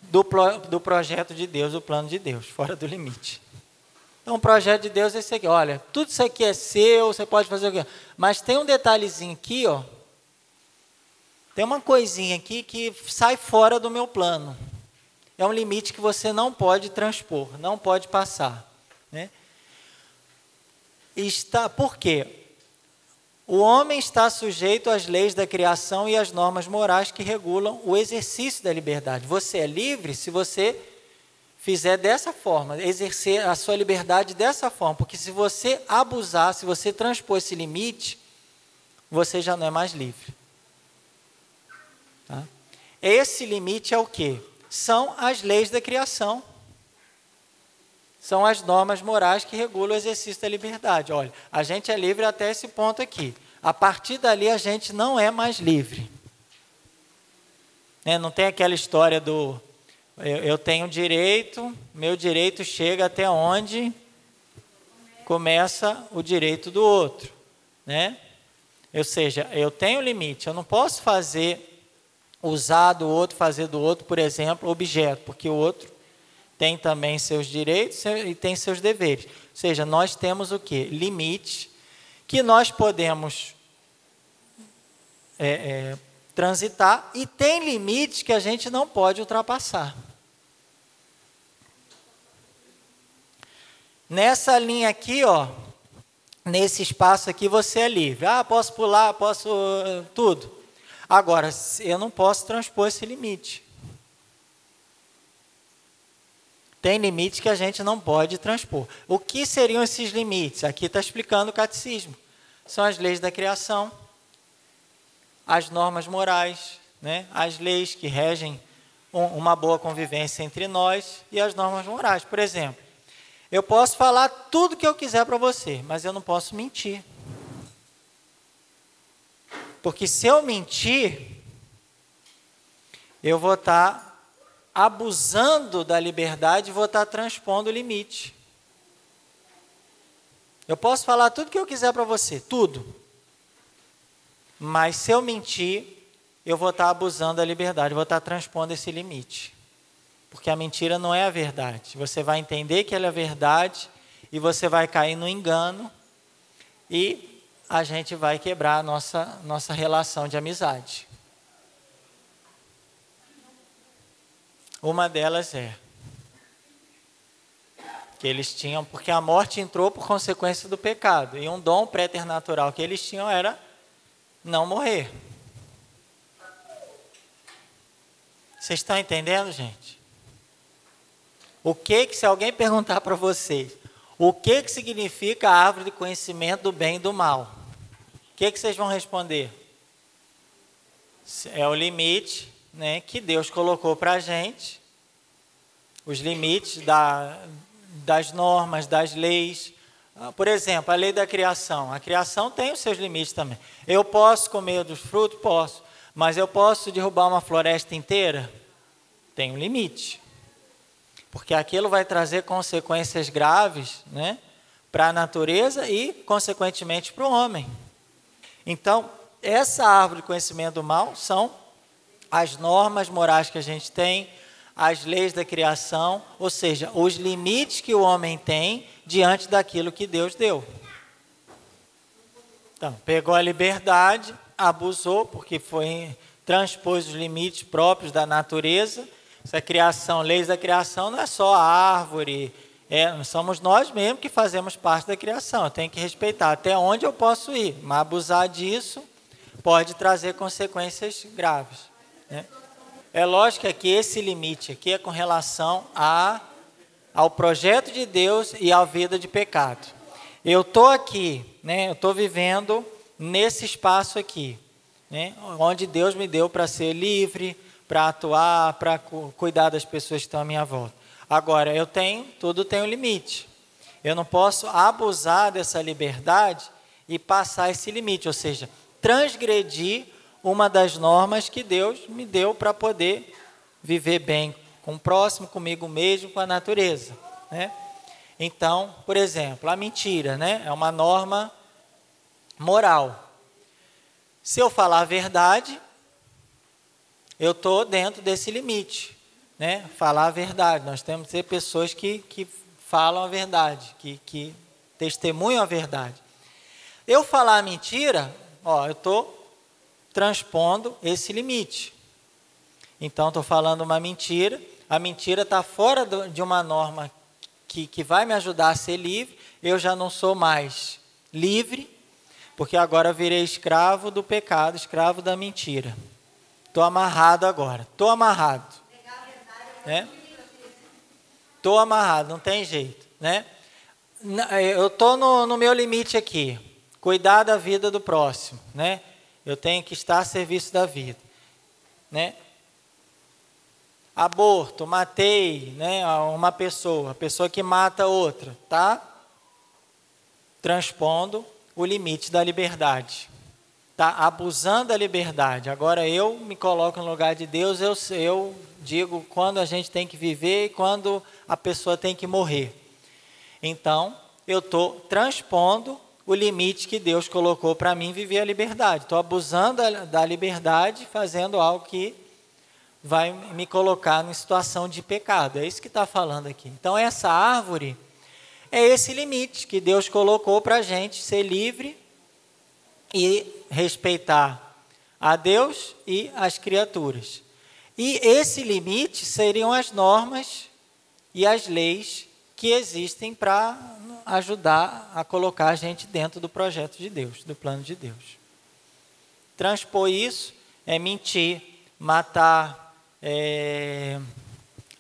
do projeto de Deus, do plano de Deus, fora do limite. Então, o projeto de Deus é esse aqui. Olha, tudo isso aqui é seu, você pode fazer o que. Mas tem um detalhezinho aqui, tem uma coisinha aqui que sai fora do meu plano. é um limite que você não pode transpor, não pode passar, né? Por quê? O homem está sujeito às leis da criação e às normas morais que regulam o exercício da liberdade. Você é livre se você fizer dessa forma, exercer a sua liberdade dessa forma, porque se você abusar, se você transpor esse limite, você já não é mais livre. Tá? Esse limite é o quê? São as leis da criação. São as normas morais que regulam o exercício da liberdade. Olha, a gente é livre até esse ponto aqui. A partir dali, a gente não é mais livre. Não tem aquela história do... Eu tenho direito, meu direito chega até onde começa o direito do outro. Né? Ou seja, eu tenho limite. Eu não posso usar do outro, fazer do outro, por exemplo, objeto, porque o outro tem também seus direitos e tem seus deveres. Ou seja, nós temos o quê? Limites que nós podemos transitar e tem limites que a gente não pode ultrapassar. Nessa linha aqui, ó, nesse espaço aqui, você é livre. Posso pular, posso tudo. Agora, eu não posso transpor esse limite. Tem limites que a gente não pode transpor. O que seriam esses limites? Aqui está explicando o catecismo. São as leis da criação, as normas morais, né? As leis que regem uma boa convivência entre nós e as normas morais. Por exemplo, eu posso falar tudo que eu quiser para você, mas eu não posso mentir. Porque se eu mentir, eu vou estar abusando da liberdade, vou estar transpondo o limite. Eu posso falar tudo que eu quiser para você, tudo. Mas se eu mentir, eu vou estar abusando da liberdade, vou estar transpondo esse limite. Porque a mentira não é a verdade. Você vai entender que ela é verdade e você vai cair no engano e a gente vai quebrar a nossa relação de amizade. Uma delas é que eles tinham, porque a morte entrou por consequência do pecado, e um dom préternatural que eles tinham era não morrer. Vocês estão entendendo, gente? Se alguém perguntar para vocês, o que significa a árvore de conhecimento do bem e do mal? O que vocês vão responder? É o limite, né, que Deus colocou para a gente, os limites das normas, das leis. Por exemplo, a lei da criação. A criação tem os seus limites também. Eu posso comer dos frutos? Posso. Mas eu posso derrubar uma floresta inteira? Tem um limite. Porque aquilo vai trazer consequências graves, né, para a natureza e, consequentemente, para o homem. Então, essa árvore de conhecimento do mal são as normas morais que a gente tem, as leis da criação, ou seja, os limites que o homem tem diante daquilo que Deus deu. Então, pegou a liberdade, abusou, porque transpôs os limites próprios da natureza. Essa criação, leis da criação, não é só a árvore, somos nós mesmos que fazemos parte da criação. Eu tenho que respeitar até onde eu posso ir, mas abusar disso pode trazer consequências graves, né? É lógico que esse limite aqui é com relação ao projeto de Deus e à vida de pecado. Eu estou aqui, né, eu estou vivendo nesse espaço aqui, né, onde Deus me deu para ser livre, para atuar, para cuidar das pessoas que estão à minha volta. Agora, tudo tem um limite. Eu não posso abusar dessa liberdade e passar esse limite, ou seja, transgredir uma das normas que Deus me deu para poder viver bem com o próximo, comigo mesmo, com a natureza, né? Então, por exemplo, a mentira, né, é uma norma moral. Se eu falar a verdade, eu estou dentro desse limite, né? Falar a verdade. Nós temos que ter pessoas que falam a verdade, que testemunham a verdade. Eu falar a mentira, eu estou transpondo esse limite. Então, estou falando uma mentira, a mentira está fora de uma norma que vai me ajudar a ser livre, eu já não sou mais livre, porque agora virei escravo do pecado, escravo da mentira. Estou amarrado agora, estou amarrado. Né? Estou amarrado, não tem jeito. Né? Eu estou no meu limite aqui, cuidar da vida do próximo. Né? Eu tenho que estar a serviço da vida. Né? Aborto, matei, né, uma pessoa, a pessoa que mata outra, tá transpondo o limite da liberdade, tá abusando da liberdade. Agora eu me coloco no lugar de Deus, eu digo quando a gente tem que viver e quando a pessoa tem que morrer. Então, eu estou transpondo o limite que Deus colocou para mim viver a liberdade. Estou abusando da liberdade, fazendo algo que vai me colocar em situação de pecado. É isso que está falando aqui. Então, essa árvore é esse limite que Deus colocou para a gente ser livre e respeitar a Deus e as criaturas. E esse limite seriam as normas e as leis que existem para ajudar a colocar a gente dentro do projeto de Deus, do plano de Deus. Transpor isso é mentir, matar,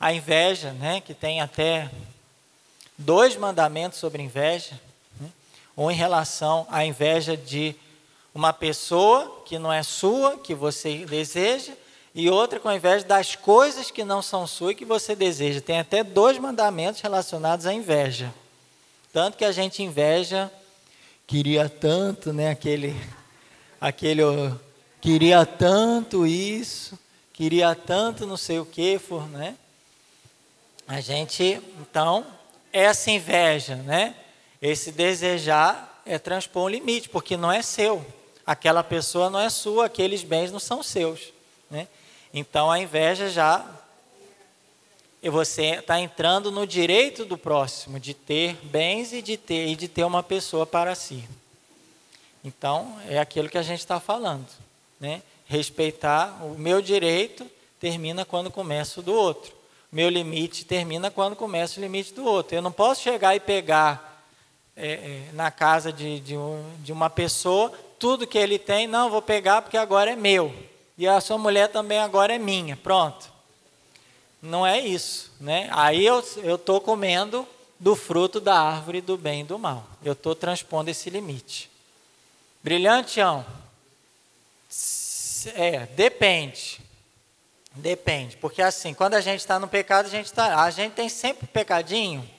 a inveja, né, que tem até 2 mandamentos sobre inveja, né, um em relação à inveja de uma pessoa que não é sua, que você deseja, e outra com a inveja das coisas que não são suas e que você deseja. Tem até 2 mandamentos relacionados à inveja. Tanto que a gente inveja, queria tanto, né, aquele queria tanto isso, queria tanto não sei o que, né? A gente, então, essa inveja, né? Esse desejar é transpor um limite, porque não é seu. Aquela pessoa não é sua, aqueles bens não são seus, né? Então, a inveja você está entrando no direito do próximo, de ter bens e de ter uma pessoa para si. Então, é aquilo que a gente está falando, né? Respeitar o meu direito termina quando começa o do outro. O meu limite termina quando começa o limite do outro. Eu não posso chegar e pegar na casa de uma pessoa tudo que ele tem, não, vou pegar porque agora é meu. E a sua mulher também agora é minha, pronto. Não é isso, né? Aí eu estou comendo do fruto da árvore do bem e do mal. Eu estou transpondo esse limite. Brilhanteão. Depende. Depende, porque assim, quando a gente está no pecado, a gente tem sempre um pecadinho,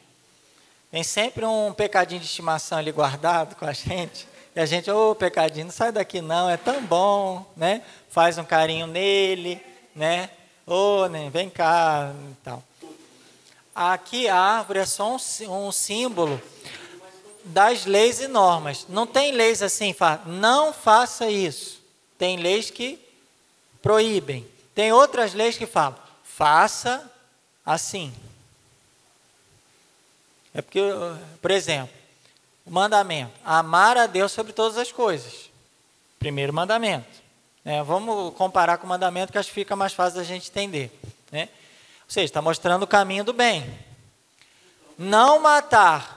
tem sempre um pecadinho de estimação ali guardado com a gente, e a gente, pecadinho, não sai daqui não, é tão bom, né? Faz um carinho nele, né? Né? Vem cá e tal. Aqui a árvore é só um símbolo das leis e normas. Não tem leis assim, não faça isso. Tem leis que proíbem. Tem outras leis que falam, faça assim. É porque, por exemplo, o mandamento, amar a Deus sobre todas as coisas. Primeiro mandamento. Vamos comparar com o mandamento que acho que fica mais fácil da gente entender. Né? Ou seja, está mostrando o caminho do bem. Não matar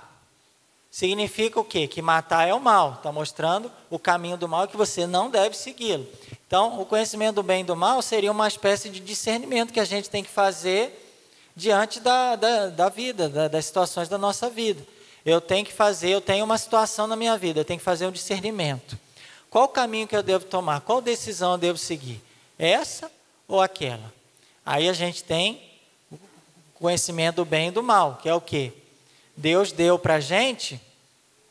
significa o quê? Que matar é o mal. Está mostrando o caminho do mal que você não deve segui-lo. Então, o conhecimento do bem e do mal seria uma espécie de discernimento que a gente tem que fazer diante da vida, das situações da nossa vida. Eu tenho uma situação na minha vida, eu tenho que fazer um discernimento. Qual o caminho que eu devo tomar? Qual decisão eu devo seguir? Essa ou aquela? Aí a gente tem o conhecimento do bem e do mal, que é o quê? Deus deu para a gente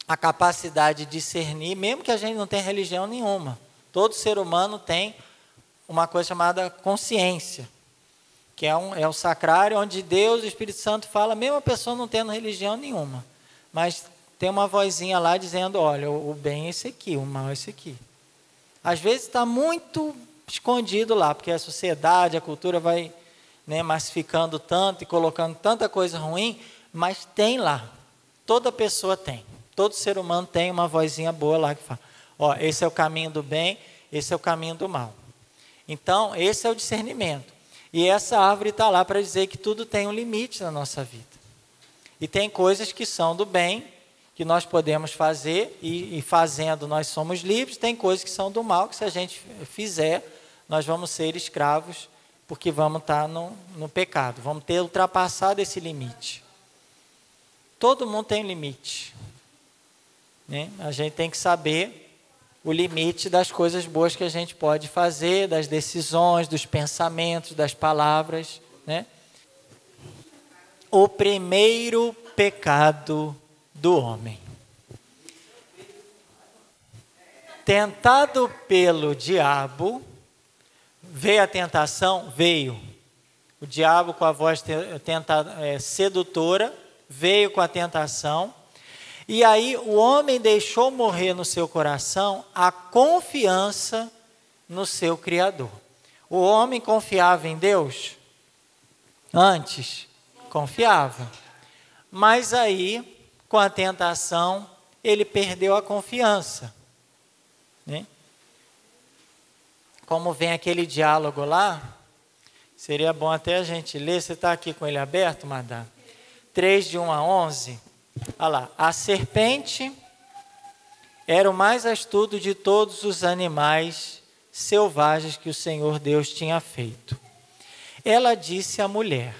a capacidade de discernir, mesmo que a gente não tenha religião nenhuma. Todo ser humano tem uma coisa chamada consciência, que é o sacrário onde Deus e o Espírito Santo falam, mesmo a pessoa não tendo religião nenhuma, mas tem uma vozinha lá dizendo, olha, o bem é esse aqui, o mal é esse aqui. Às vezes está muito escondido lá, porque a sociedade, a cultura vai, né, massificando tanto e colocando tanta coisa ruim, mas tem lá, toda pessoa tem, todo ser humano tem uma vozinha boa lá que fala, esse é o caminho do bem, esse é o caminho do mal. Então, esse é o discernimento. E essa árvore está lá para dizer que tudo tem um limite na nossa vida. E tem coisas que são do bem, que nós podemos fazer, e fazendo nós somos livres. Tem coisas que são do mal, que se a gente fizer, nós vamos ser escravos, porque vamos estar no pecado, vamos ter ultrapassado esse limite. Todo mundo tem limite, né? A gente tem que saber o limite das coisas boas que a gente pode fazer, das decisões, dos pensamentos, das palavras, né? O primeiro pecado do homem. Tentado pelo diabo, veio a tentação? Veio. O diabo, com a voz sedutora, veio com a tentação. E aí o homem deixou morrer no seu coração a confiança no seu Criador. O homem confiava em Deus? Antes, confiava. Mas aí, com a tentação, ele perdeu a confiança, né? Como vem aquele diálogo lá, seria bom até a gente ler. Você está aqui com ele aberto, Madá? 3, de 1 a 11. Olha lá. A serpente era o mais astuto de todos os animais selvagens que o Senhor Deus tinha feito. Ela disse à mulher: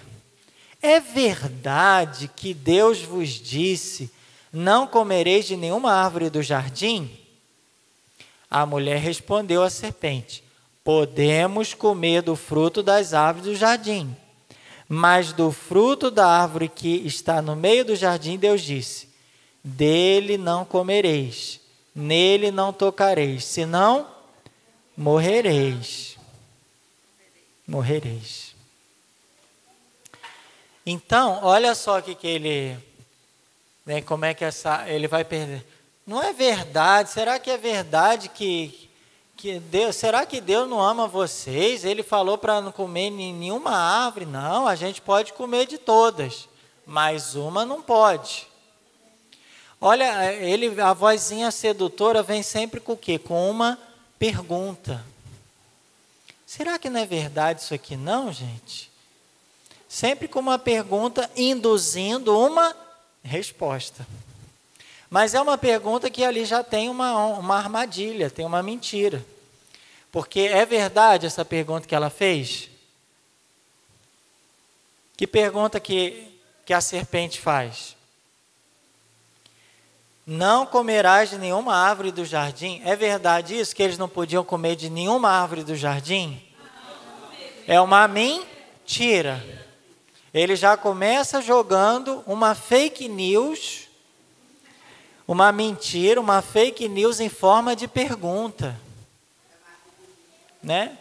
é verdade que Deus vos disse, não comereis de nenhuma árvore do jardim? A mulher respondeu à serpente: podemos comer do fruto das árvores do jardim. Mas do fruto da árvore que está no meio do jardim, Deus disse: dele não comereis, nele não tocareis, senão morrereis. Morrereis. Então, olha só o que ele, né, como é que ele vai perder. Não é verdade? Será que é verdade que Deus, será que Deus não ama vocês? Ele falou para não comer nenhuma árvore. Não, a gente pode comer de todas, mas uma não pode. Olha, a vozinha sedutora vem sempre com o quê? Com uma pergunta. Será que não é verdade isso aqui não, gente? Sempre com uma pergunta induzindo uma resposta. Mas é uma pergunta que ali já tem uma armadilha, tem uma mentira. Porque é verdade essa pergunta que ela fez? Que pergunta que a serpente faz? Não comerás de nenhuma árvore do jardim? É verdade isso, que eles não podiam comer de nenhuma árvore do jardim? É uma mentira. Ele já começa jogando uma fake news, uma mentira, uma fake news em forma de pergunta, né?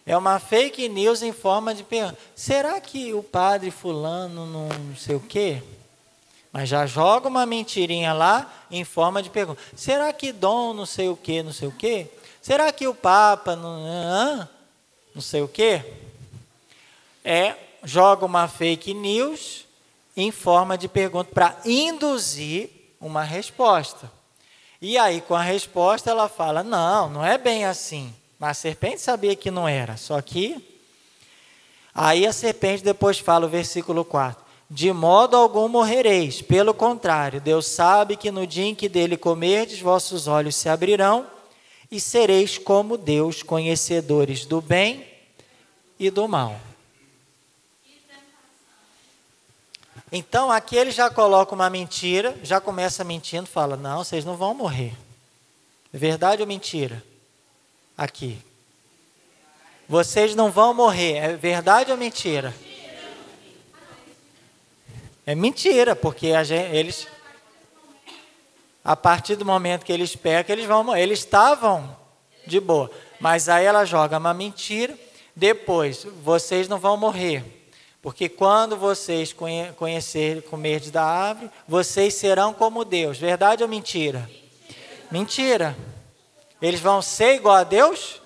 É uma fake news em forma de pergunta. Será que o padre fulano não sei o quê? Mas já joga uma mentirinha lá em forma de pergunta. Será que Dom não sei o quê, não sei o quê? Será que o Papa não sei o quê? Joga uma fake news em forma de pergunta para induzir uma resposta. E aí, com a resposta, ela fala: não é bem assim. Mas a serpente sabia que não era. Só que aí a serpente depois fala, o versículo 4: de modo algum morrereis, pelo contrário, Deus sabe que no dia em que dele comerdes, vossos olhos se abrirão e sereis como Deus, conhecedores do bem e do mal. Então, aqui ele já coloca uma mentira, já começa mentindo, fala: não, vocês não vão morrer. É verdade ou mentira? Aqui. Vocês não vão morrer. É verdade ou mentira? É mentira, porque eles, a partir do momento que eles pecam, eles vão morrer. Eles estavam de boa. Mas aí ela joga uma mentira. Depois, vocês não vão morrer. Porque quando vocês conhecerem, comerem da árvore, vocês serão como Deus. Verdade ou mentira? Mentira. Eles vão ser igual a Deus?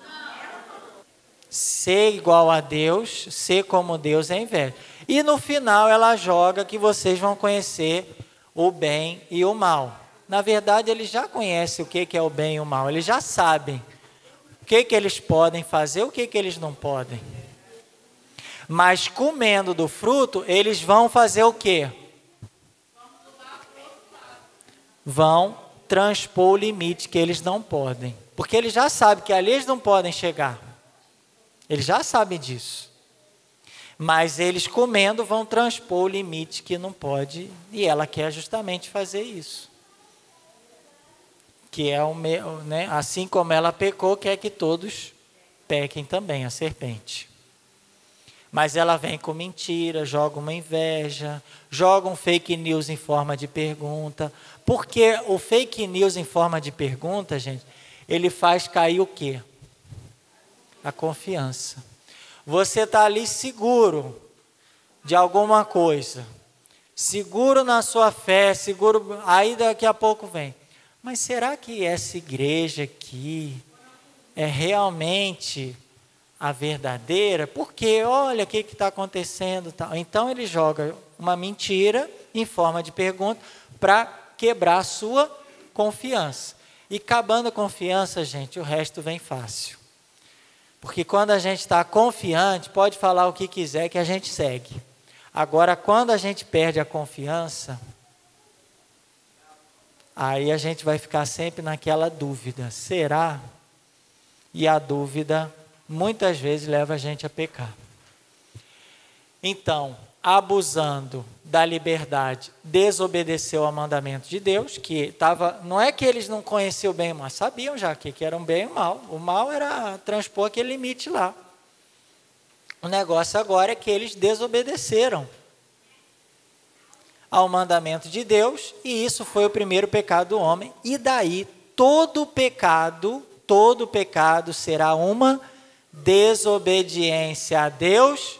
Ser igual a Deus, ser como Deus é inveja. E no final ela joga que vocês vão conhecer o bem e o mal. Na verdade, eles já conhecem o que é o bem e o mal. Eles já sabem o que eles podem fazer, o que eles não podem. Mas comendo do fruto, eles vão fazer o quê? Vão transpor o limite que eles não podem. Porque eles já sabem que ali eles não podem chegar. Eles já sabem disso. Mas eles comendo vão transpor o limite que não pode. E ela quer justamente fazer isso. Que é né? Assim como ela pecou, quer que todos pequem também, a serpente. Mas ela vem com mentira, joga uma inveja, joga um fake news em forma de pergunta. Porque o fake news em forma de pergunta, gente, ele faz cair o quê? A confiança. Você está ali seguro de alguma coisa, seguro na sua fé, seguro, aí daqui a pouco vem. Mas será que essa igreja aqui é realmente a verdadeira? Porque olha o que está acontecendo. Tal. Então ele joga uma mentira em forma de pergunta para quebrar a sua confiança. E acabando a confiança, gente, o resto vem fácil. Porque quando a gente está confiante, pode falar o que quiser que a gente segue. Agora, quando a gente perde a confiança, aí a gente vai ficar sempre naquela dúvida. Será? E a dúvida, muitas vezes, leva a gente a pecar. Então, abusando da liberdade, desobedeceu ao mandamento de Deus, que estava, não é que eles não conheciam o bem e o mal, sabiam já que era um bem e o mal. O mal era transpor aquele limite lá. O negócio agora é que eles desobedeceram ao mandamento de Deus, e isso foi o primeiro pecado do homem, e daí todo pecado será uma desobediência a Deus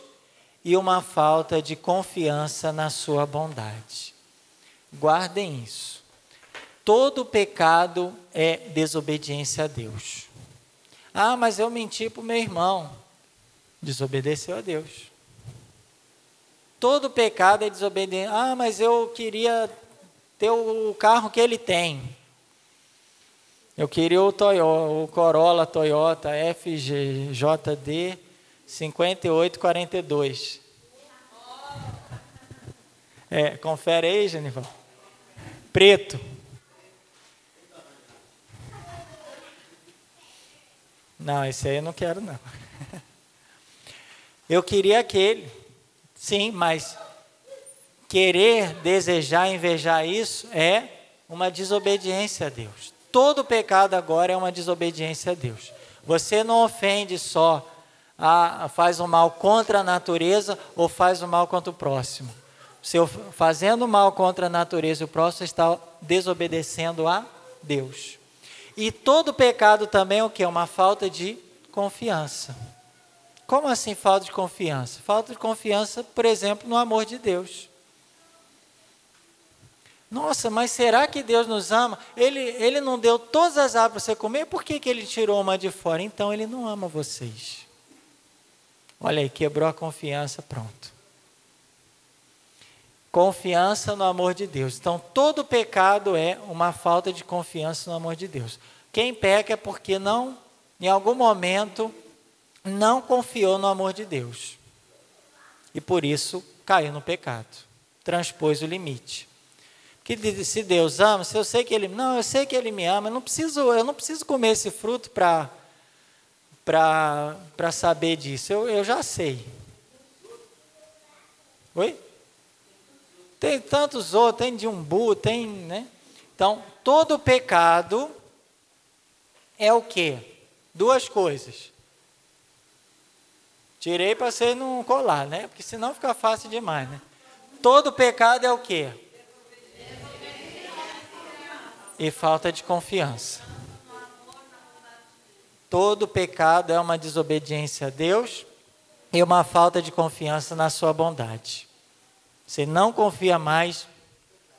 e uma falta de confiança na sua bondade. Guardem isso. Todo pecado é desobediência a Deus. Ah, mas eu menti para o meu irmão. Desobedeceu a Deus. Todo pecado é desobediência. Ah, mas eu queria ter o carro que ele tem. Eu queria o Corolla Toyota FGJD 5842. Confere aí, Genival. Preto. Não, esse aí eu não quero, não. Eu queria aquele. Sim, mas querer, desejar, invejar isso é uma desobediência a Deus. Todo pecado agora é uma desobediência a Deus. Você não ofende só, faz o mal contra a natureza ou faz o mal contra o próximo. Você fazendo o mal contra a natureza e o próximo está desobedecendo a Deus. E todo pecado também é o quê? Uma falta de confiança. Como assim falta de confiança? Falta de confiança, por exemplo, no amor de Deus. Nossa, mas será que Deus nos ama? Ele não deu todas as árvores para você comer, por que Ele tirou uma de fora? Então Ele não ama vocês. Olha aí, quebrou a confiança, pronto. Confiança no amor de Deus. Então, todo pecado é uma falta de confiança no amor de Deus. Quem peca é porque não, em algum momento, não confiou no amor de Deus. E por isso caiu no pecado. Transpôs o limite. Que se Deus ama, se eu sei que Ele... Não, eu sei que Ele me ama, eu não preciso comer esse fruto para saber disso. Eu já sei. Oi? Tem tantos outros, tem de umbu, tem, né? Então, todo pecado é o quê? Duas coisas. Tirei para você não colar, né? Porque senão fica fácil demais, né? Todo pecado é o quê? E falta de confiança. Todo pecado é uma desobediência a Deus e uma falta de confiança na sua bondade. Você não confia mais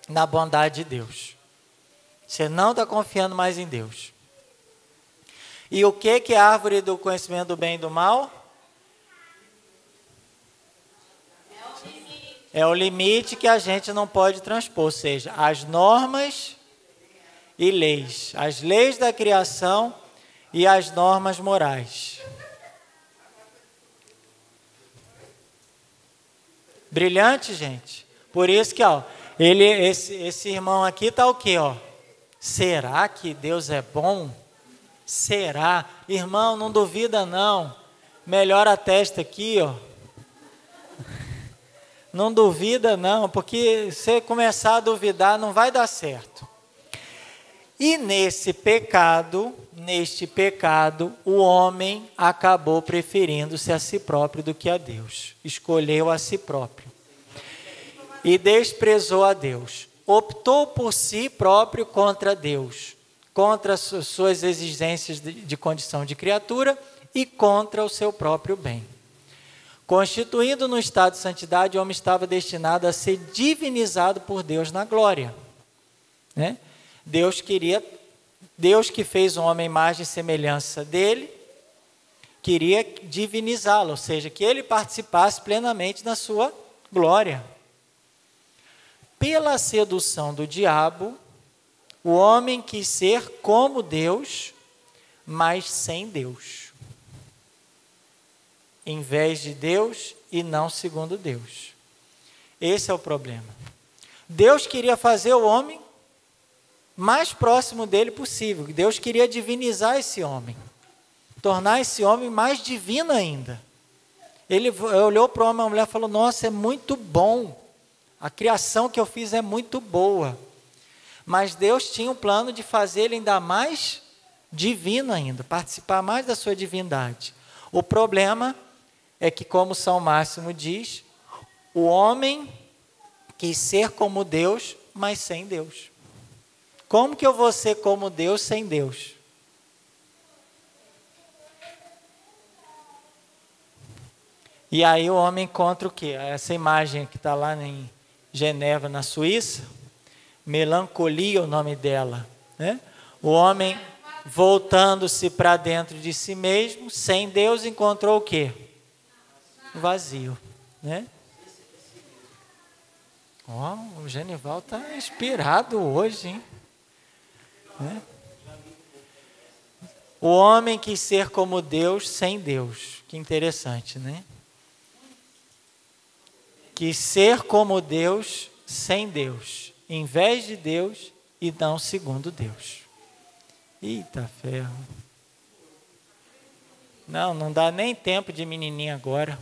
na bondade de Deus. Você não está confiando mais em Deus. E o que é a árvore do conhecimento do bem e do mal? É o limite que a gente não pode transpor, ou seja, as normas e leis. As leis da criação e as normas morais. Brilhante, gente. Por isso que, ó, esse irmão aqui está o quê, ó? Será que Deus é bom? Será? Irmão, não duvida não. Melhora a testa aqui, ó. Não duvida não, porque se você começar a duvidar, não vai dar certo. E neste pecado, o homem acabou preferindo-se a si próprio do que a Deus. Escolheu a si próprio. E desprezou a Deus. Optou por si próprio contra Deus, contra as suas exigências de condição de criatura e contra o seu próprio bem. Constituído no estado de santidade, o homem estava destinado a ser divinizado por Deus na glória. Né? Deus que fez o homem à imagem e semelhança dele, queria divinizá-lo, ou seja, que ele participasse plenamente da sua glória. Pela sedução do diabo, o homem quis ser como Deus, mas sem Deus. Em vez de Deus e não segundo Deus. Esse é o problema. Deus queria fazer o homem mais próximo dele possível. Deus queria divinizar esse homem. Tornar esse homem mais divino ainda. Ele olhou para o homem e a mulher e falou, nossa, é muito bom. A criação que eu fiz é muito boa. Mas Deus tinha um plano de fazer ele ainda mais divino ainda. Participar mais da sua divindade. O problema é que, como São Máximo diz, o homem quis ser como Deus, mas sem Deus. Como que eu vou ser como Deus sem Deus? E aí o homem encontra o quê? Essa imagem que está lá em Genebra, na Suíça, Melancolia é o nome dela, né? O homem voltando-se para dentro de si mesmo, sem Deus, encontrou o quê? Vazio, né? O Genival está inspirado hoje, hein? Né? O homem quis ser como Deus sem Deus. Que interessante, né? Quis ser como Deus sem Deus, em vez de Deus e não segundo Deus. Eita ferro. Não dá nem tempo de menininha agora.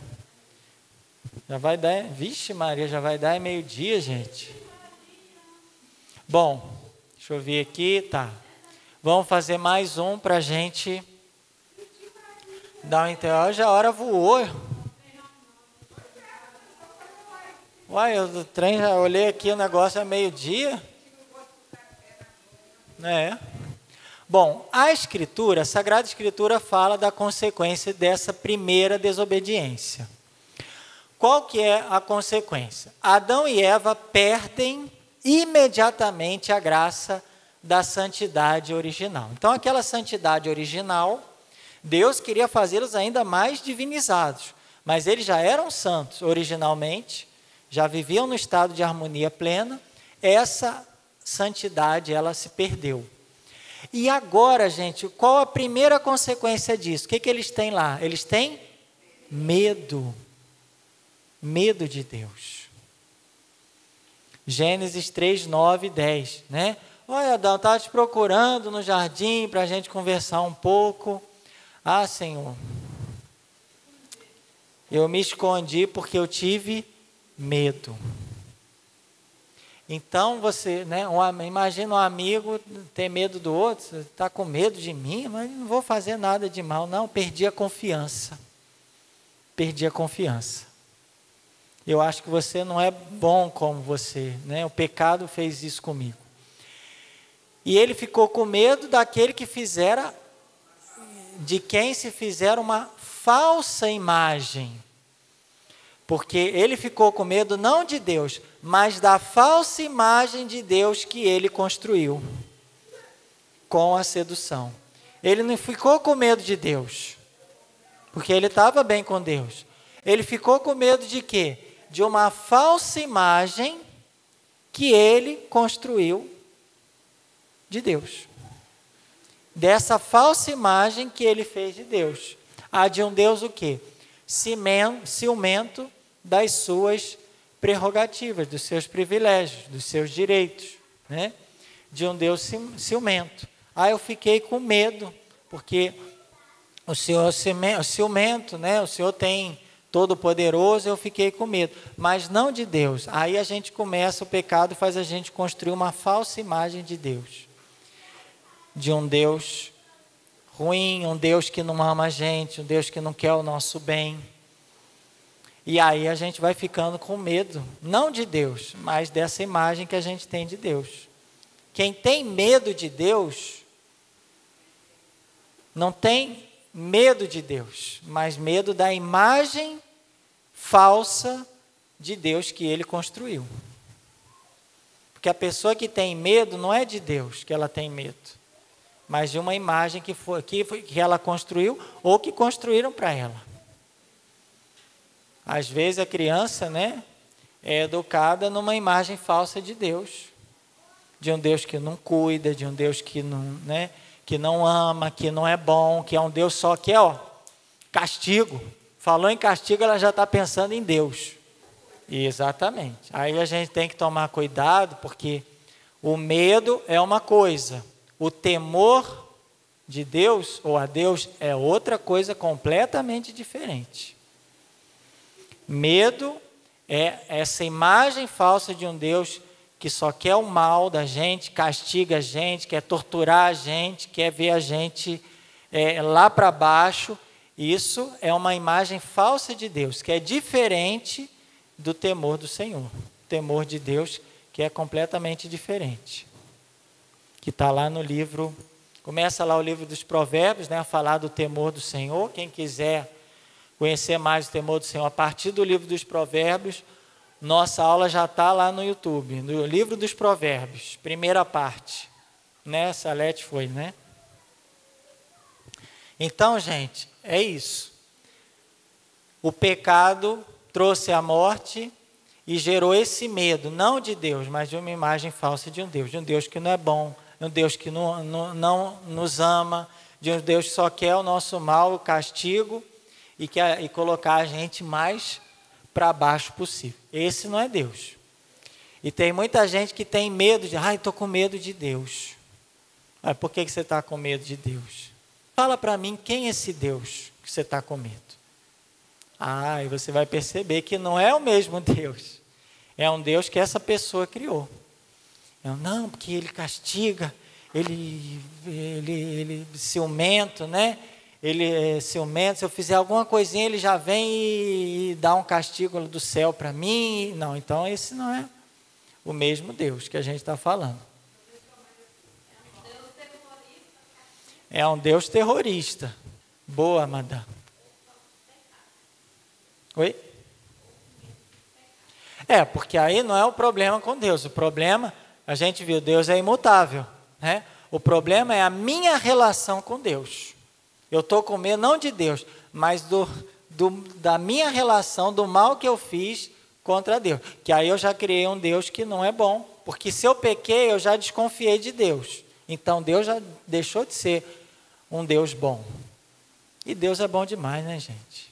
Já vai dar, vixe Maria, já vai dar meio-dia, gente. Bom, deixa eu ver aqui, tá. Vamos fazer mais um para a gente dar um intervalo. Já a hora voou. Uai, o trem, já olhei aqui, o negócio é meio-dia. Bom, a Escritura, a Sagrada Escritura fala da consequência dessa primeira desobediência. Qual que é a consequência? Adão e Eva perdem imediatamente a graça da santidade original. Então, aquela santidade original, Deus queria fazê-los ainda mais divinizados, mas eles já eram santos originalmente, já viviam no estado de harmonia plena. Essa santidade, ela se perdeu. E agora, gente, qual a primeira consequência disso? O que eles têm lá? Eles têm medo. Medo de Deus. Gênesis 3, 9 e 10, né? Olha, Adão, estava te procurando no jardim para a gente conversar um pouco. Ah, Senhor, eu me escondi porque eu tive medo. Então você, né, imagina um amigo ter medo do outro, você está com medo de mim, mas não vou fazer nada de mal. Não, perdi a confiança. Perdi a confiança. Eu acho que você não é bom como você, né? O pecado fez isso comigo. E ele ficou com medo daquele que fizera, de quem se fizera uma falsa imagem. Porque ele ficou com medo não de Deus, mas da falsa imagem de Deus que ele construiu com a sedução. Ele não ficou com medo de Deus, porque ele estava bem com Deus. Ele ficou com medo de quê? De uma falsa imagem que ele construiu de Deus. Dessa falsa imagem que ele fez de Deus. A de um Deus o quê? Ciumento das suas prerrogativas, dos seus privilégios, dos seus direitos, né? De um Deus ciumento. Aí eu fiquei com medo, porque o Senhor é ciumento, né? O Senhor tem todo-poderoso, eu fiquei com medo, mas não de Deus. Aí a gente começa, o pecado faz a gente construir uma falsa imagem de Deus, de um Deus ruim, um Deus que não ama a gente, um Deus que não quer o nosso bem. E aí a gente vai ficando com medo, não de Deus, mas dessa imagem que a gente tem de Deus. Quem tem medo de Deus, não tem medo de Deus, mas medo da imagem falsa de Deus que ele construiu. Porque a pessoa que tem medo não é de Deus que ela tem medo, mas de uma imagem que ela construiu ou que construíram para ela. Às vezes a criança, né, é educada numa imagem falsa de Deus, de um Deus que não cuida, de um Deus que não, né, que não ama, que não é bom, que é um Deus só que é, castigo. Falou em castigo, ela já está pensando em Deus. Exatamente. Aí a gente tem que tomar cuidado, porque o medo é uma coisa, o temor de Deus ou a Deus é outra coisa completamente diferente. Medo é essa imagem falsa de um Deus que só quer o mal da gente, castiga a gente, quer torturar a gente, quer ver a gente lá para baixo. Isso é uma imagem falsa de Deus, que é diferente do temor do Senhor. O temor de Deus que é completamente diferente. Que está lá no livro, começa lá o livro dos Provérbios, né, a falar do temor do Senhor. Quem quiser conhecer mais o temor do Senhor, a partir do livro dos Provérbios, nossa aula já está lá no YouTube, no livro dos Provérbios, primeira parte, né? Salete foi, né? Então, gente, é isso. O pecado trouxe a morte e gerou esse medo, não de Deus, mas de uma imagem falsa de um Deus que não é bom, de um Deus que não nos ama, de um Deus que só quer o nosso mal, o castigo, e colocar a gente mais para baixo possível. Esse não é Deus. E tem muita gente que tem medo de, estou com medo de Deus. Mas por que você está com medo de Deus? Fala para mim, quem é esse Deus que você está com medo? E você vai perceber que não é o mesmo Deus. É um Deus que essa pessoa criou. Não, porque ele castiga, ele ciumento, né? Ele é ciumento, se eu fizer alguma coisinha, ele já vem e dá um castigo do céu para mim. Não, então esse não é o mesmo Deus que a gente está falando. É um Deus terrorista. Boa, madame. Oi? Porque aí não é o problema com Deus. O problema, a gente viu, Deus é imutável, né? O problema é a minha relação com Deus. Eu estou com medo não de Deus, mas da minha relação, do mal que eu fiz contra Deus. Que aí eu já criei um Deus que não é bom. Porque se eu pequei, eu já desconfiei de Deus. Então Deus já deixou de ser um Deus bom. E Deus é bom demais, né, gente?